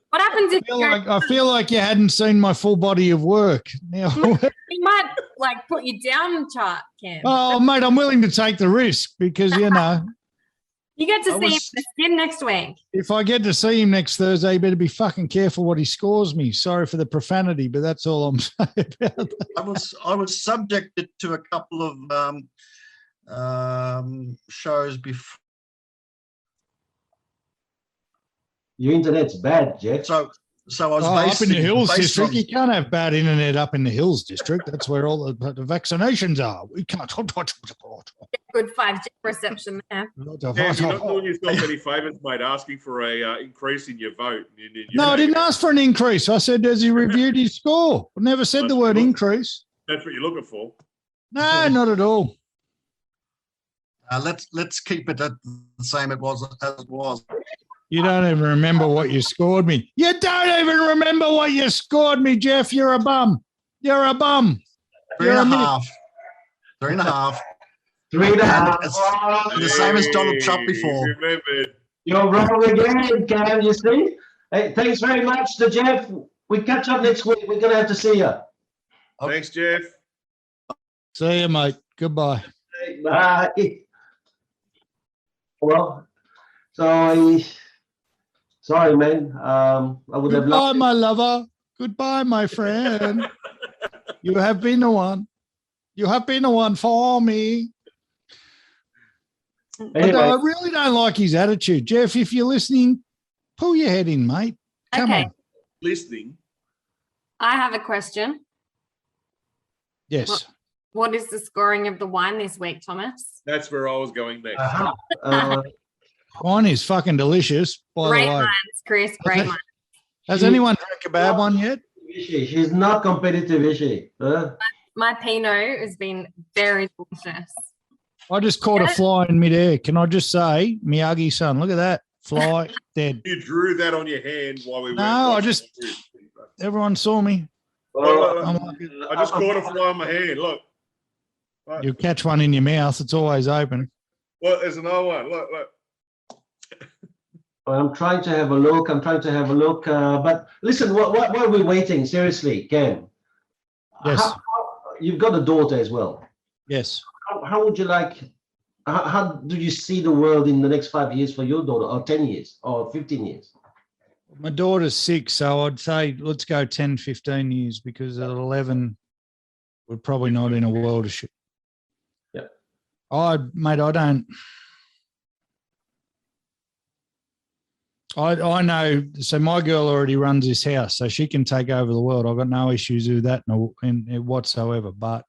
[SPEAKER 3] What happens if
[SPEAKER 2] I feel like you hadn't seen my full body of work. Now,
[SPEAKER 3] he might like put you down chart, Cam?
[SPEAKER 2] oh, mate, I'm willing to take the risk because, you know,
[SPEAKER 3] You get to
[SPEAKER 6] I
[SPEAKER 3] see him
[SPEAKER 6] was-
[SPEAKER 3] in the skin next week.
[SPEAKER 2] if I get to see him next Thursday, you better be fucking careful what he scores me. Sorry for the profanity, but that's all I'm saying about that.
[SPEAKER 6] I was subjected to a couple of shows before.
[SPEAKER 4] Your internet's bad, Jeff.
[SPEAKER 6] So I was
[SPEAKER 2] Oh, up in
[SPEAKER 6] basing-
[SPEAKER 2] the Hills
[SPEAKER 6] based
[SPEAKER 2] district,
[SPEAKER 6] on-
[SPEAKER 2] you can't have bad internet up in the Hills district. That's where all the vaccinations are. We can't.
[SPEAKER 3] Good 5G reception there.
[SPEAKER 5] Cam, you're not doing yourself any favours, mate, asking for a increase in your vote.
[SPEAKER 2] No, I didn't ask for an increase. I said, has he reviewed his score? I never said the word increase.
[SPEAKER 5] That's what you're looking for.
[SPEAKER 2] No, not at all.
[SPEAKER 6] let's keep it at the same as it was.
[SPEAKER 2] You don't even remember what you scored me. You don't even remember what you scored me, Jeff. You're a bum. You're a bum.
[SPEAKER 6] 3.5. 3.5.
[SPEAKER 4] 3.5.
[SPEAKER 6] And the same as Donald Trump before.
[SPEAKER 5] Remembered.
[SPEAKER 4] You're wrong again, Cam, you see? Hey, thanks very much to Jeff. We catch up next week. We're going to have to see you.
[SPEAKER 5] Thanks, Jeff.
[SPEAKER 2] See you, mate. Goodbye.
[SPEAKER 4] Bye. Well, sorry, man. I would have
[SPEAKER 2] Goodbye,
[SPEAKER 4] loved
[SPEAKER 2] my lover. Goodbye, my friend. You have been the one. You have been the one for me.
[SPEAKER 4] Anyway,
[SPEAKER 2] I really don't like his attitude. Jeff, if you're listening, pull your head in, mate. Come
[SPEAKER 3] Okay.
[SPEAKER 2] on.
[SPEAKER 5] Listening.
[SPEAKER 3] I have a question.
[SPEAKER 2] Yes.
[SPEAKER 3] What is the scoring of the wine this week, Thomas?
[SPEAKER 5] That's where I was going next.
[SPEAKER 2] Wine is fucking delicious, by
[SPEAKER 3] Great
[SPEAKER 2] the way.
[SPEAKER 3] minds, Chris. Great minds.
[SPEAKER 2] Has anyone drank a bad one yet?
[SPEAKER 4] She's not competitive, is she?
[SPEAKER 3] My Pinot has been very delicious.
[SPEAKER 2] I just caught a fly in midair. Can I just say, Miyagi-san, look at that. Fly, dead.
[SPEAKER 5] You drew that on your hand while we were.
[SPEAKER 2] No, everyone saw me.
[SPEAKER 5] I just caught a fly on my hand. Look. Right.
[SPEAKER 2] You catch one in your mouth. It's always open.
[SPEAKER 5] Well, there's another one. Look.
[SPEAKER 4] I'm trying to have a look. But listen, what are we waiting? Seriously, Ken.
[SPEAKER 2] Yes.
[SPEAKER 4] You've got a daughter as well.
[SPEAKER 2] Yes.
[SPEAKER 4] How would you like? How do you see the world in the next 5 years for your daughter, or 10 years, or 15 years?
[SPEAKER 2] My daughter's 6, so I'd say let's go 10, 15 years, because at 11, we're probably not in a world of shit.
[SPEAKER 4] Yeah.
[SPEAKER 2] Mate, I don't. I know. So my girl already runs this house, so she can take over the world. I've got no issues with that whatsoever. But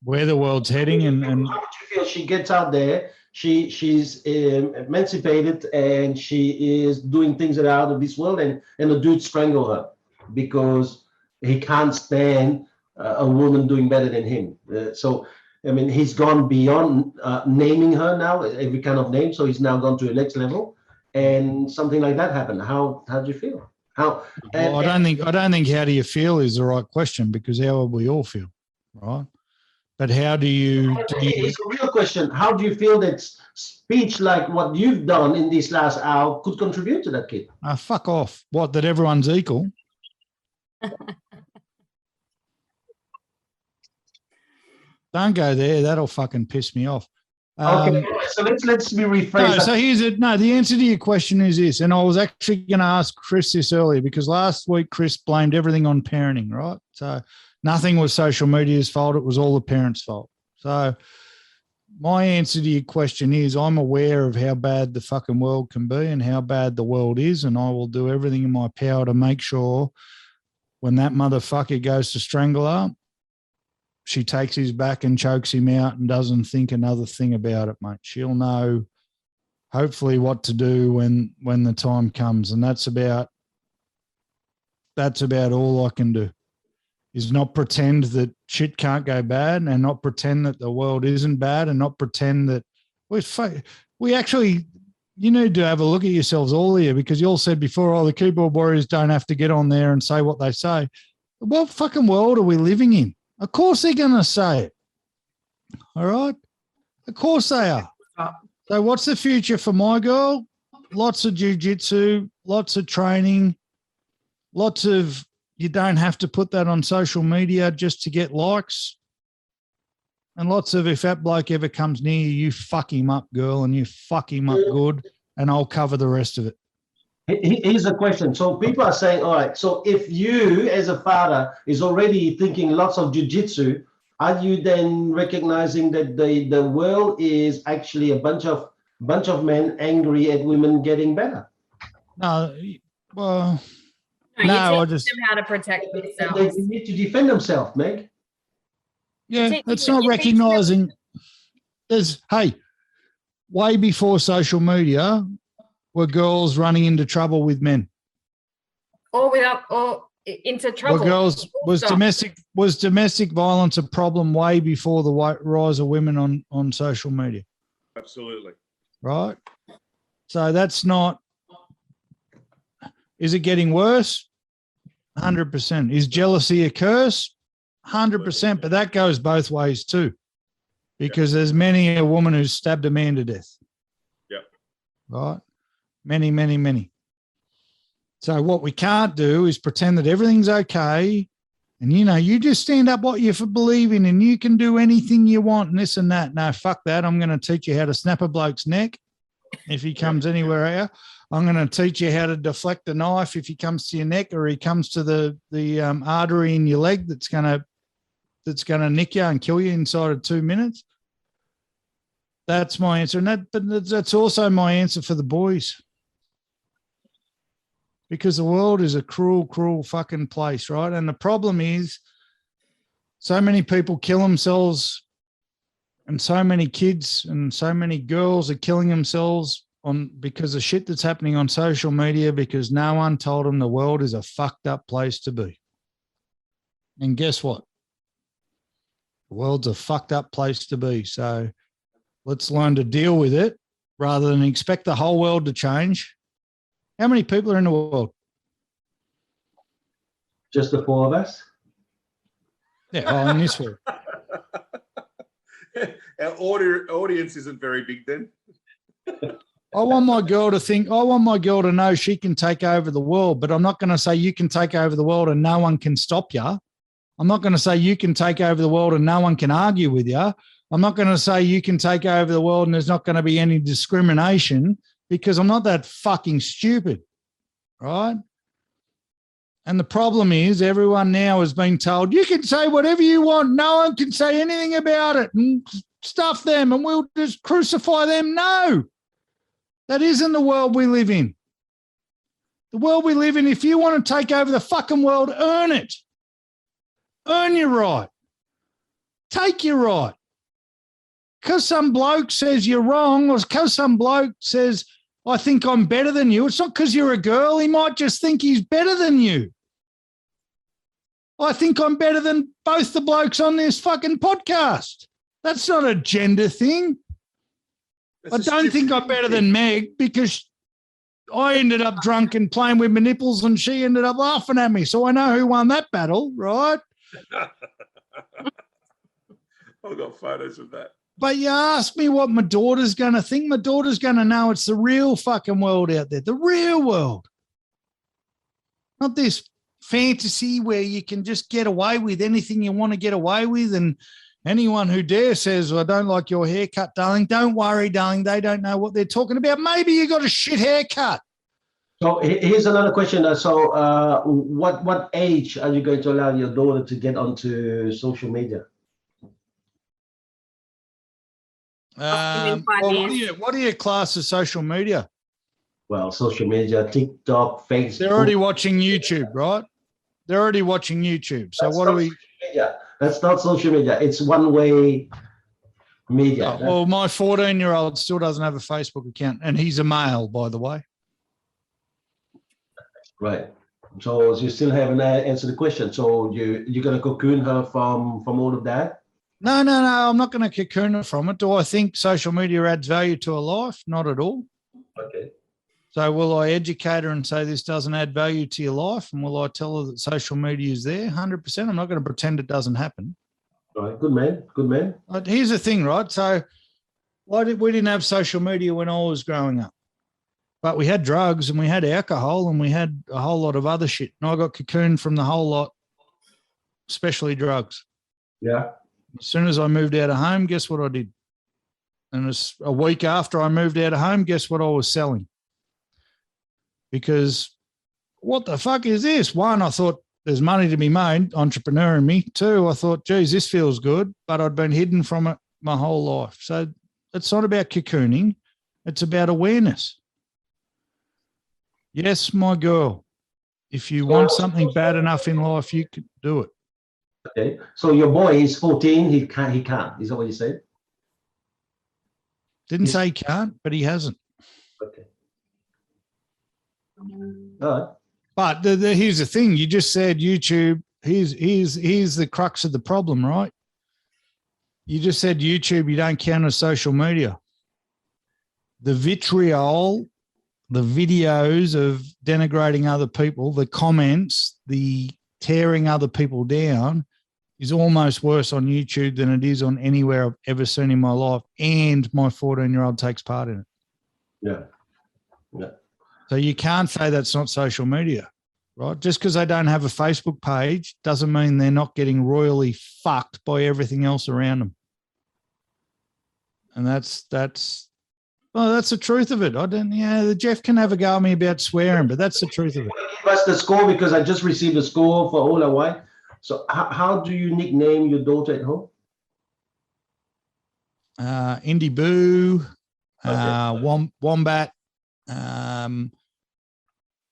[SPEAKER 2] where the world's heading, and
[SPEAKER 4] how would you feel she gets out there? She's emancipated, and she is doing things that are out of this world, and the dude strangle her because he can't stand a woman doing better than him. So I mean, he's gone beyond naming her now, every kind of name. So he's now gone to the next level, and something like that happened. How do you feel?
[SPEAKER 2] I don't think how do you feel is the right question, because how would we all feel, right? But how do you?
[SPEAKER 4] It's a real question. How do you feel that speech like what you've done in this last hour could contribute to that kid?
[SPEAKER 2] Fuck off. What, that everyone's equal? Don't go there. That'll fucking piss me off.
[SPEAKER 4] Okay, so let's be rephrased.
[SPEAKER 2] The answer to your question is this, and I was actually going to ask Chris this earlier, because last week Chris blamed everything on parenting, right? So nothing was social media's fault. It was all the parents' fault. So my answer to your question is, I'm aware of how bad the fucking world can be and how bad the world is, and I will do everything in my power to make sure when that motherfucker goes to strangle her, she takes his back and chokes him out and doesn't think another thing about it, mate. She'll know, hopefully, what to do when the time comes. And that's about all I can do, is not pretend that shit can't go bad, and not pretend that the world isn't bad, and not pretend that we actually, you need to have a look at yourselves all here, because you all said before, the keyboard warriors don't have to get on there and say what they say. What fucking world are we living in? Of course they're going to say it. All right? Of course they are. So what's the future for my girl? Lots of jiu-jitsu, lots of training, lots of, you don't have to put that on social media just to get likes. And lots of, if that bloke ever comes near you, you fuck him up, girl, and you fuck him up good, and I'll cover the rest of it.
[SPEAKER 4] Here's a question. So people are saying, all right, so if you as a father is already thinking lots of jiu-jitsu, are you then recognizing that the world is actually a bunch of men angry at women getting better?
[SPEAKER 2] No, well,
[SPEAKER 3] I just them how to protect themselves.
[SPEAKER 4] They need to defend themselves, Meg.
[SPEAKER 2] Yeah, it's not recognizing. Way before social media, were girls running into trouble with men,
[SPEAKER 3] or into trouble.
[SPEAKER 2] Was domestic violence a problem way before the rise of women on social media?
[SPEAKER 5] Absolutely.
[SPEAKER 2] Right. So that's not. Is it getting worse? 100%. Is jealousy a curse? 100%. But that goes both ways too, because there's many a woman who's stabbed a man to death.
[SPEAKER 5] Yeah.
[SPEAKER 2] Right. Many, many, many. So what we can't do is pretend that everything's okay, and you just stand up what you believe in, and you can do anything you want and this and that. No, fuck that. I'm going to teach you how to snap a bloke's neck if he comes anywhere here. I'm going to teach you how to deflect a knife if he comes to your neck, or he comes to the artery in your leg that's going that's going to nick you and kill you inside of 2 minutes? That's my answer. But that's also my answer for the boys. Because the world is a cruel, cruel fucking place, right? And the problem is so many people kill themselves, and so many kids and so many girls are killing themselves because of shit that's happening on social media, because no one told them the world is a fucked up place to be. And guess what? The world's a fucked up place to be. So let's learn to deal with it rather than expect the whole world to change. How many people are in the world?
[SPEAKER 4] Just the four of us.
[SPEAKER 2] Yeah, in this world.
[SPEAKER 5] Our audience isn't very big then.
[SPEAKER 2] I want my girl to know she can take over the world, but I'm not going to say you can take over the world and no one can stop you. I'm not going to say you can take over the world and no one can argue with you. I'm not going to say you can take over the world and there's not going to be any discrimination, because I'm not that fucking stupid, right? And the problem is everyone now has been told, you can say whatever you want. No one can say anything about it, and stuff them and we'll just crucify them. No, that isn't the world we live in. The world we live in, if you want to take over the fucking world, earn it. Earn your right. Take your right. Because some bloke says you're wrong, or because some bloke says, I think I'm better than you. It's not because you're a girl. He might just think he's better than you. I think I'm better than both the blokes on this fucking podcast. That's not a gender thing. I don't think I'm better than Meg, because I ended up drunk and playing with my nipples and she ended up laughing at me. So I know who won that battle, right?
[SPEAKER 5] I've got photos of that.
[SPEAKER 2] But you ask me what my daughter's going to think. My daughter's going to know it's the real fucking world out there, the real world. Not this fantasy where you can just get away with anything you want to get away with. And anyone who dare says, well, I don't like your haircut, darling, don't worry, darling. They don't know what they're talking about. Maybe you got a shit haircut.
[SPEAKER 4] So here's another question. So what age are you going to allow your daughter to get onto social media?
[SPEAKER 2] What do you class as social media?
[SPEAKER 4] Well, social media, TikTok, Facebook.
[SPEAKER 2] They're already watching YouTube, right? They're already watching YouTube. So what do we?
[SPEAKER 4] Media. That's not social media. It's one-way media.
[SPEAKER 2] Oh, well, my 14-year-old still doesn't have a Facebook account, and he's a male, by the way.
[SPEAKER 4] Right. So you still haven't answered the question. So you're going to cocoon her from all of that?
[SPEAKER 2] No. I'm not going to cocoon her from it. Do I think social media adds value to her life? Not at all.
[SPEAKER 4] Okay.
[SPEAKER 2] So will I educate her and say this doesn't add value to your life? And will I tell her that social media is there? 100%. I'm not going to pretend it doesn't happen.
[SPEAKER 4] All right. Good man. Good man.
[SPEAKER 2] But here's the thing, right? So we didn't have social media when I was growing up. But we had drugs and we had alcohol and we had a whole lot of other shit. And I got cocooned from the whole lot, especially drugs.
[SPEAKER 4] Yeah.
[SPEAKER 2] As soon as I moved out of home, guess what I did? And a week after I moved out of home, guess what I was selling? Because what the fuck is this? One, I thought there's money to be made, entrepreneur in me. Two, I thought, geez, this feels good, but I'd been hidden from it my whole life. So it's not about cocooning. It's about awareness. Yes, my girl, if you want something bad enough in life, you can do it.
[SPEAKER 4] Okay. So your boy is 14. He can't. Is that what you said?
[SPEAKER 2] Didn't say he can't, but he hasn't.
[SPEAKER 4] Okay. All right.
[SPEAKER 2] But here's the thing. You just said YouTube. Here's the crux of the problem, right? You just said YouTube, you don't count as social media. The vitriol, the videos of denigrating other people, the comments, the tearing other people down is almost worse on YouTube than it is on anywhere I've ever seen in my life. And my 14-year-old takes part in it.
[SPEAKER 4] Yeah. Yeah.
[SPEAKER 2] So you can't say that's not social media, right? Just because they don't have a Facebook page doesn't mean they're not getting royally fucked by everything else around them. And that's the truth of it. The Jeff can have a go at me about swearing, but that's the truth of it.
[SPEAKER 4] Give us the score, because I just received the score for all our wife. So how do you nickname your daughter at home?
[SPEAKER 2] Indy Boo,
[SPEAKER 4] Okay.
[SPEAKER 2] Wombat,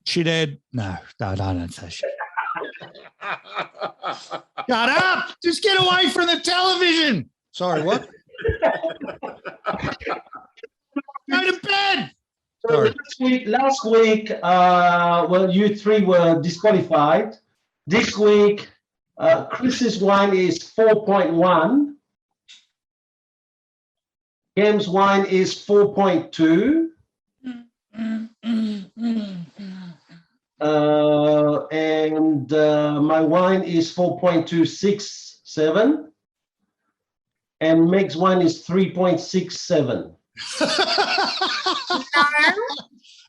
[SPEAKER 2] Shithead. No, don't say shit. Shut up! Just get away from the television. Sorry, what? Go to bed.
[SPEAKER 4] So
[SPEAKER 2] Sorry.
[SPEAKER 4] last week, well, you three were disqualified. This week, Chris's wine is 4.1. Cam's wine is 4.2. And my wine is 4.267. And Meg's wine is 3.67.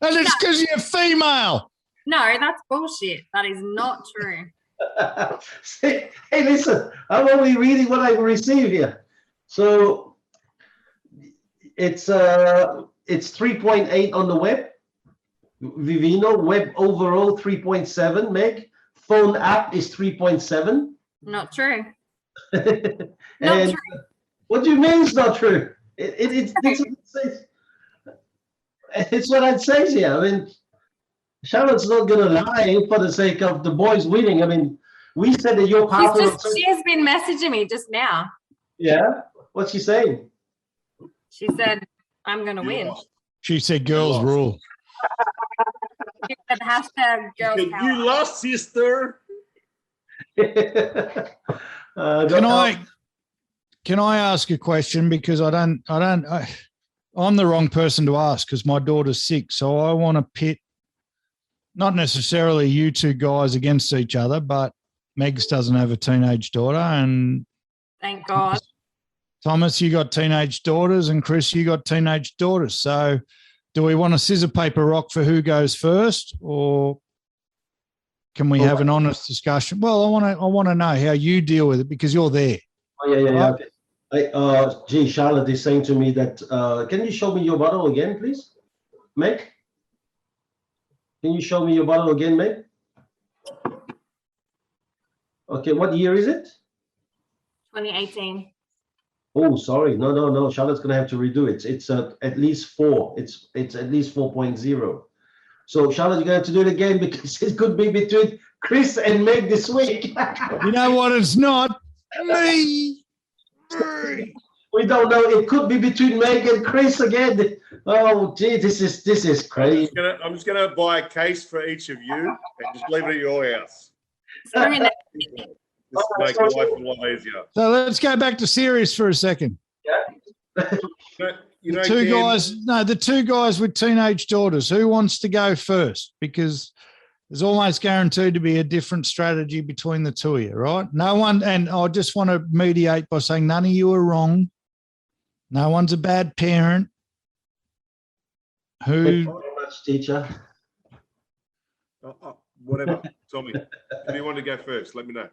[SPEAKER 2] And it's because you're female.
[SPEAKER 3] No, that's bullshit. That is not true.
[SPEAKER 4] Hey, listen, I'm only reading what I received here. So it's 3.8 on the web. Vivino web overall 3.7. Meg, phone app is 3.7.
[SPEAKER 3] Not true.
[SPEAKER 4] And
[SPEAKER 3] Not true.
[SPEAKER 4] what do you mean it's not true? It's what it says here. I mean, Charlotte's not going to lie for the sake of the boys winning. I mean, we said that you're powerful.
[SPEAKER 3] She has been messaging me just now.
[SPEAKER 4] Yeah? What's she saying?
[SPEAKER 3] She said, I'm going to win.
[SPEAKER 2] She said girls rule.
[SPEAKER 3] She said hashtag girls
[SPEAKER 5] You
[SPEAKER 3] power.
[SPEAKER 5] lost, sister.
[SPEAKER 2] Can I ask a question? Because I'm the wrong person to ask because my daughter's 6. So I want to pit not necessarily you two guys against each other, but Megs doesn't have a teenage daughter. And
[SPEAKER 3] Thank God.
[SPEAKER 2] Thomas, you got teenage daughters, and Chris, you got teenage daughters. So do we want to scissor, paper, rock for who goes first, or can we have an honest discussion? Well, I want to know how you deal with it because you're there.
[SPEAKER 4] Oh, yeah. Okay. Gee, Charlotte is saying to me that, can you show me your bottle again, please? Meg? Can you show me your bottle again, Meg? Okay, what year is it?
[SPEAKER 3] 2018.
[SPEAKER 4] Oh, sorry. No. Charlotte's going to have to redo it. It's at least 4. It's at least 4.0. So, Charlotte, you're going to have to do it again because it could be between Chris and Meg this week.
[SPEAKER 2] You know what? It's not me.
[SPEAKER 4] We don't know. It could be between Meg and Chris again. Oh, gee, this is crazy.
[SPEAKER 5] I'm just gonna buy a case for each of you and just leave it at your house.
[SPEAKER 3] Sorry, no,
[SPEAKER 5] Just make life a lot easier.
[SPEAKER 2] So let's go back to serious for a second.
[SPEAKER 5] You know,
[SPEAKER 2] The two guys with teenage daughters. Who wants to go first? Because there's almost guaranteed to be a different strategy between the two of you, right? No one, and I just want to mediate by saying none of you are wrong. No one's a bad parent.
[SPEAKER 4] Thank you very much, teacher.
[SPEAKER 5] Whatever. Tell me. If you want to go first, let me know.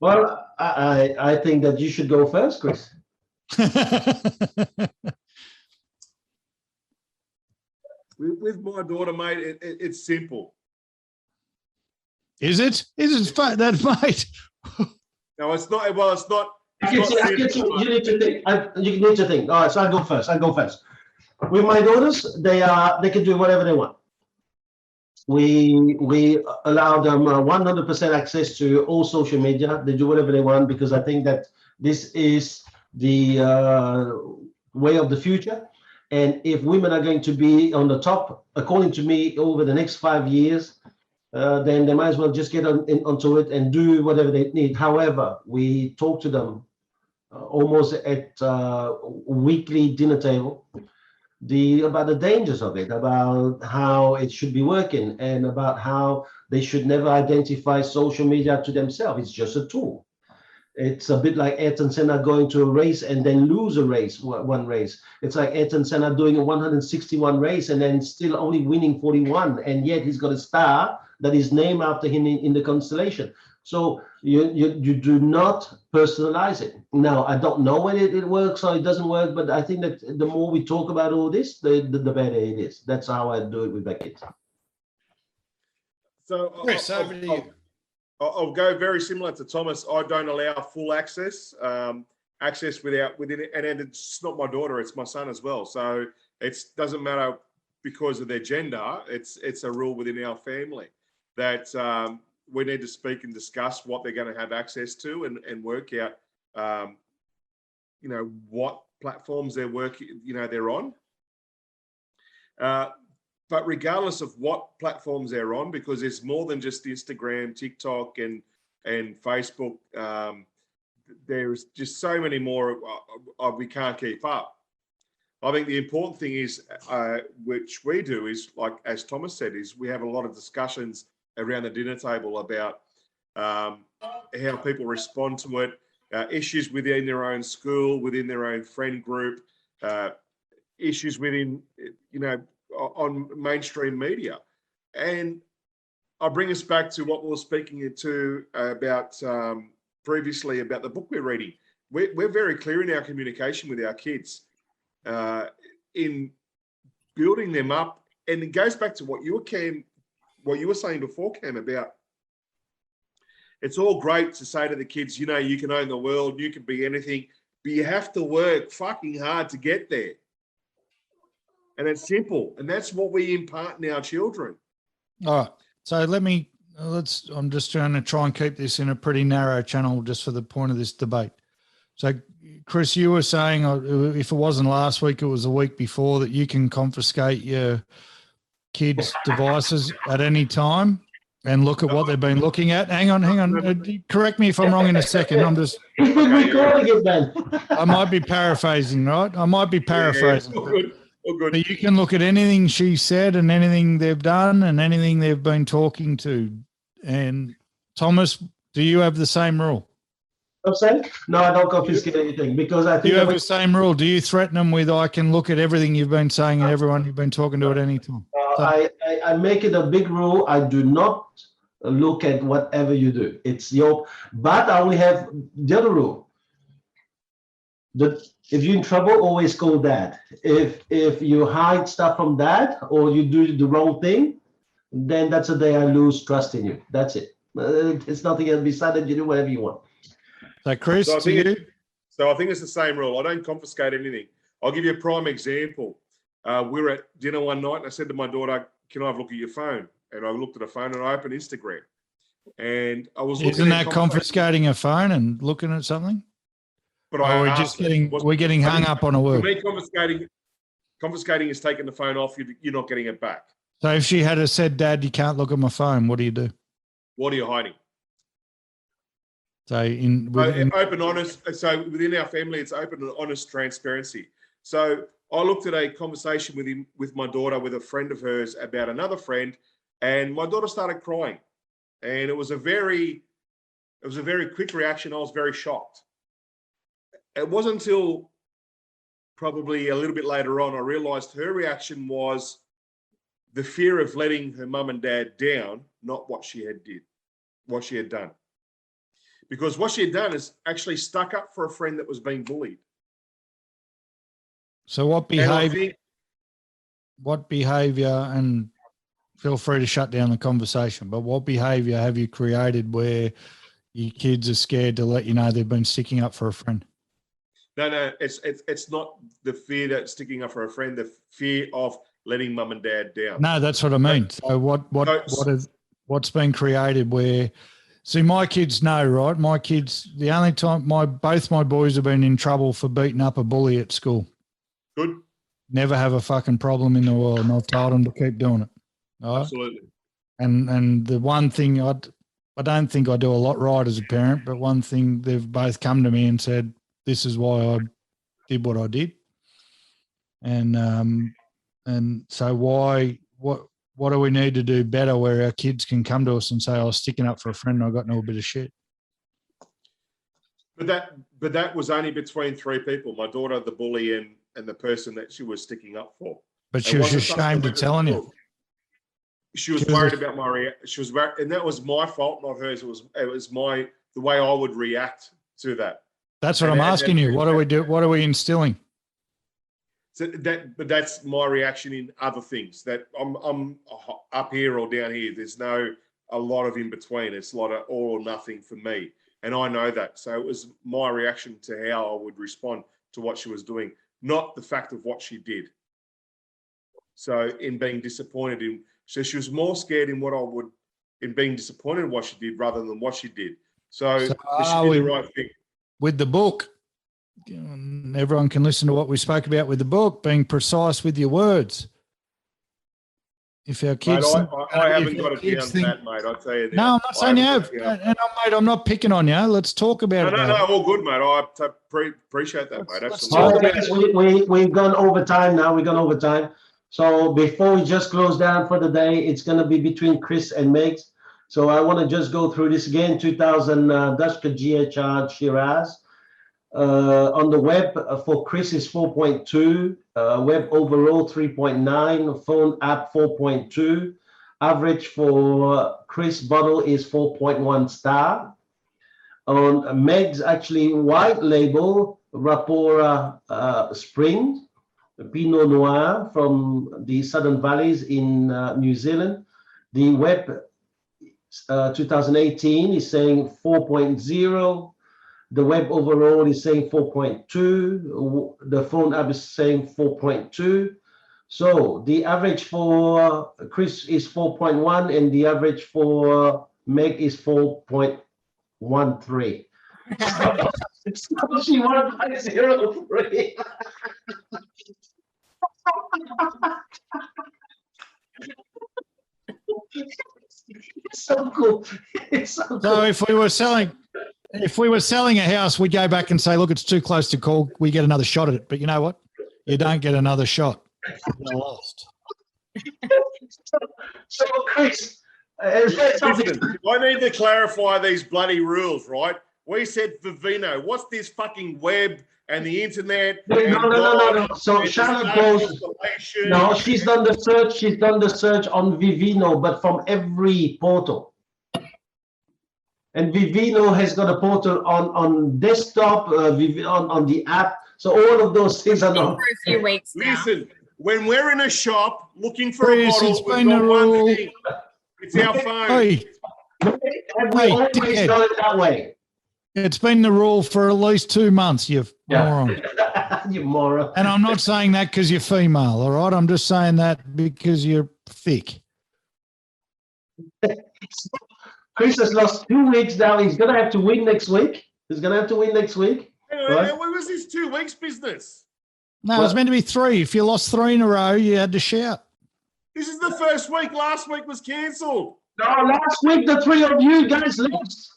[SPEAKER 4] Well, I think that you should go first, Chris.
[SPEAKER 5] With my daughter, mate, it's simple.
[SPEAKER 2] Is it? Is it that, mate?
[SPEAKER 5] No, it's not. Well, it's not.
[SPEAKER 4] You need to think. You need to think. All right, so I'll go first. With my daughters, they can do whatever they want. We allow them 100% access to all social media. They do whatever they want because I think that this is the way of the future. And if women are going to be on the top, according to me, over the next 5 years, then they might as well just get onto it and do whatever they need. However, we talk to them almost at weekly dinner table about the dangers of it, about how it should be working, and about how they should never identify social media to themselves. It's just a tool. It's a bit like Ayrton Senna going to a race and then lose one race. It's like Ayrton Senna doing a 161 race and then still only winning 41, and yet he's got a star that is named after him in the constellation. So you do not personalize it. Now, I don't know when it works or it doesn't work, but I think that the more we talk about all this, the better it is. That's how I do it with my kids.
[SPEAKER 5] So,
[SPEAKER 2] Chris, over to you.
[SPEAKER 5] I'll go very similar to Thomas. I don't allow full access, within it, and it's not my daughter, it's my son as well. So it doesn't matter because of their gender. It's a rule within our family that we need to speak and discuss what they're going to have access to and work out, what platforms they're on. But regardless of what platforms they're on, because there's more than just Instagram, TikTok, and Facebook. There's just so many more we can't keep up. I think the important thing is, which we do, is like as Thomas said, is we have a lot of discussions around the dinner table about how people respond to it, issues within their own school, within their own friend group, issues within, on mainstream media. And I'll bring us back to what we were speaking to about previously about the book we're reading. We're very clear in our communication with our kids in building them up. And it goes back to what you were saying before, Cam, about it's all great to say to the kids, you can own the world, you can be anything, but you have to work fucking hard to get there. And it's simple. And that's what we impart in our children.
[SPEAKER 2] All right. So I'm just trying to try and keep this in a pretty narrow channel just for the point of this debate. So, Chris, you were saying, if it wasn't last week, it was the week before, that you can confiscate your kids' devices at any time and look at what they've been looking at. Hang on. Correct me if I'm wrong in a second. I'm just.
[SPEAKER 4] He's been recording it, man.
[SPEAKER 2] I might be paraphrasing, right? I might be paraphrasing.
[SPEAKER 5] Yeah, all good.
[SPEAKER 2] But you can look at anything she said and anything they've done and anything they've been talking to. And Thomas, do you have the same rule?
[SPEAKER 4] I'm saying? No, I don't confiscate anything because I think
[SPEAKER 2] Do you have the same rule? Do you threaten them with, I can look at everything you've been saying and everyone you've been talking to at any time?
[SPEAKER 4] I make it a big rule. I do not look at whatever you do. It's but I only have the other rule. That if you're in trouble, always call dad. If you hide stuff from dad or you do the wrong thing, then that's the day I lose trust in you. That's it. It's nothing else besides that. You do whatever you want.
[SPEAKER 2] So, Chris,
[SPEAKER 5] So I think it's the same rule. I don't confiscate anything. I'll give you a prime example. We were at dinner one night and I said to my daughter, can I have a look at your phone? And I looked at her phone and I opened Instagram. And I was looking
[SPEAKER 2] Isn't
[SPEAKER 5] at
[SPEAKER 2] that confiscating a phone and looking at something?
[SPEAKER 5] But
[SPEAKER 2] we're getting hung up on a word.
[SPEAKER 5] For me, confiscating is taking the phone off. You're not getting it back.
[SPEAKER 2] So if she had said, Dad, you can't look at my phone, what do you do?
[SPEAKER 5] What are you hiding?
[SPEAKER 2] So
[SPEAKER 5] open, honest. So within our family, it's open and honest transparency. So I looked at a conversation with my daughter, with a friend of hers about another friend, and my daughter started crying. And it was a very quick reaction. I was very shocked. It wasn't until probably a little bit later on I realized her reaction was the fear of letting her mum and dad down, not what she had done. Because what she had done is actually stuck up for a friend that was being bullied.
[SPEAKER 2] So what behavior, and feel free to shut down the conversation, but what behavior have you created where your kids are scared to let you know they've been sticking up for a friend?
[SPEAKER 5] No, it's not the fear that sticking up for a friend, the fear of letting mum and dad down.
[SPEAKER 2] No, that's what I mean. So what's been created where, see, my kids know, right? My kids, the only time both my boys have been in trouble for beating up a bully at school.
[SPEAKER 5] Good.
[SPEAKER 2] Never have a fucking problem in the world, and I've told them to keep doing it. Right?
[SPEAKER 5] Absolutely.
[SPEAKER 2] And the one thing I don't think I do a lot right as a parent, but one thing they've both come to me and said, this is why I did what I did. And so what do we need to do better where our kids can come to us and say, I was sticking up for a friend and I got no bit of shit?
[SPEAKER 5] But that was only between three people, my daughter, the bully, and the person that she was sticking up for.
[SPEAKER 2] But she was ashamed of telling you.
[SPEAKER 5] She was worried about my reaction. She was worried, and that was my fault, not hers. It was the way I would react to that.
[SPEAKER 2] That's what I'm asking you. What do we do? What are we instilling?
[SPEAKER 5] So but that's my reaction in other things. That I'm up here or down here. There's no a lot of in between. It's a lot of all or nothing for me. And I know that. So it was my reaction to how I would respond to what she was doing, not the fact of what she did. So in being disappointed in, so she was more scared in being disappointed in what she did rather than what she did. So she did the right thing.
[SPEAKER 2] With the book, everyone can listen to what we spoke about with the book, being precise with your words. If our kids,
[SPEAKER 5] mate, I haven't got it down to that, mate. I'll tell you.
[SPEAKER 2] No, I'm not saying you have. And mate, I'm not picking on you. Let's talk about it.
[SPEAKER 5] No, all good, mate. I appreciate that, mate.
[SPEAKER 2] Let's
[SPEAKER 5] Absolutely.
[SPEAKER 4] We've gone over time now. We've gone over time. So before we just close down for the day, it's going to be between Chris and Megs. So I want to just go through this again. 2000 Dutschke GHR Shiraz. On the web for Chris is 4.2, web overall 3.9, phone app 4.2. Average for Chris bottle is 4.1 star. On Meg's actually white label, Rapaura Spring, Pinot Noir from the Southern Valleys in New Zealand. The web 2018 is saying 4.0. The web overall is saying 4.2. The phone app is saying 4.2. So the average for Chris is 4.1 and the average for Meg is 4.13. She won by 0.3. It's so cool. It's so cool.
[SPEAKER 2] So if we were selling a house, we'd go back and say, look, it's too close to call. We get another shot at it. But you know what? You don't get another shot. You're lost.
[SPEAKER 4] So Chris,
[SPEAKER 5] listen, I need to clarify these bloody rules, right? We said Vivino. What's this fucking web and the internet?
[SPEAKER 4] No. So Charlotte goes. No, she's done the search. She's done the search on Vivino, but from every portal. And Vivino has got a portal on desktop, on the app. So all of those things are not.
[SPEAKER 3] For a few weeks now.
[SPEAKER 5] Listen, when we're in a shop looking for
[SPEAKER 2] Chris,
[SPEAKER 5] a bottle,
[SPEAKER 2] it's
[SPEAKER 5] we've
[SPEAKER 2] been
[SPEAKER 5] got
[SPEAKER 2] the
[SPEAKER 5] one
[SPEAKER 2] rule.
[SPEAKER 5] thing. It's our phone.
[SPEAKER 2] Hey,
[SPEAKER 4] And we always
[SPEAKER 2] dickhead.
[SPEAKER 4] done it that way.
[SPEAKER 2] it's been the rule for at least 2 months, you moron.
[SPEAKER 4] You moron.
[SPEAKER 2] And I'm not saying that because you're female, all right? I'm just saying that because you're thick.
[SPEAKER 4] Chris has lost 2 weeks now. He's going to have to win next week. He's going to have to win next week. Right.
[SPEAKER 5] What was this 2 weeks business?
[SPEAKER 2] No, it was meant to be 3. If you lost 3 in a row, you had to shout.
[SPEAKER 5] This is the first week. Last week was cancelled.
[SPEAKER 4] No, last week the 3 of you guys lost.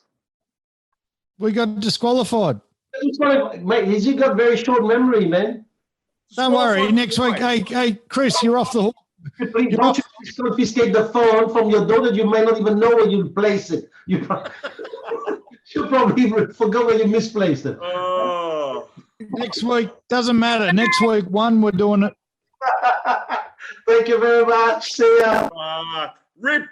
[SPEAKER 2] We got disqualified.
[SPEAKER 4] Mate, he's got very short memory, man.
[SPEAKER 2] Don't worry. Next week, hey, Chris, you're off the hook.
[SPEAKER 4] Please don't you confiscate the phone from your daughter. You may not even know where you place it. You probably forgot where you misplaced it.
[SPEAKER 5] Oh.
[SPEAKER 2] Next week, doesn't matter. Next week, we're doing it.
[SPEAKER 4] Thank you very much. See ya.
[SPEAKER 5] Rip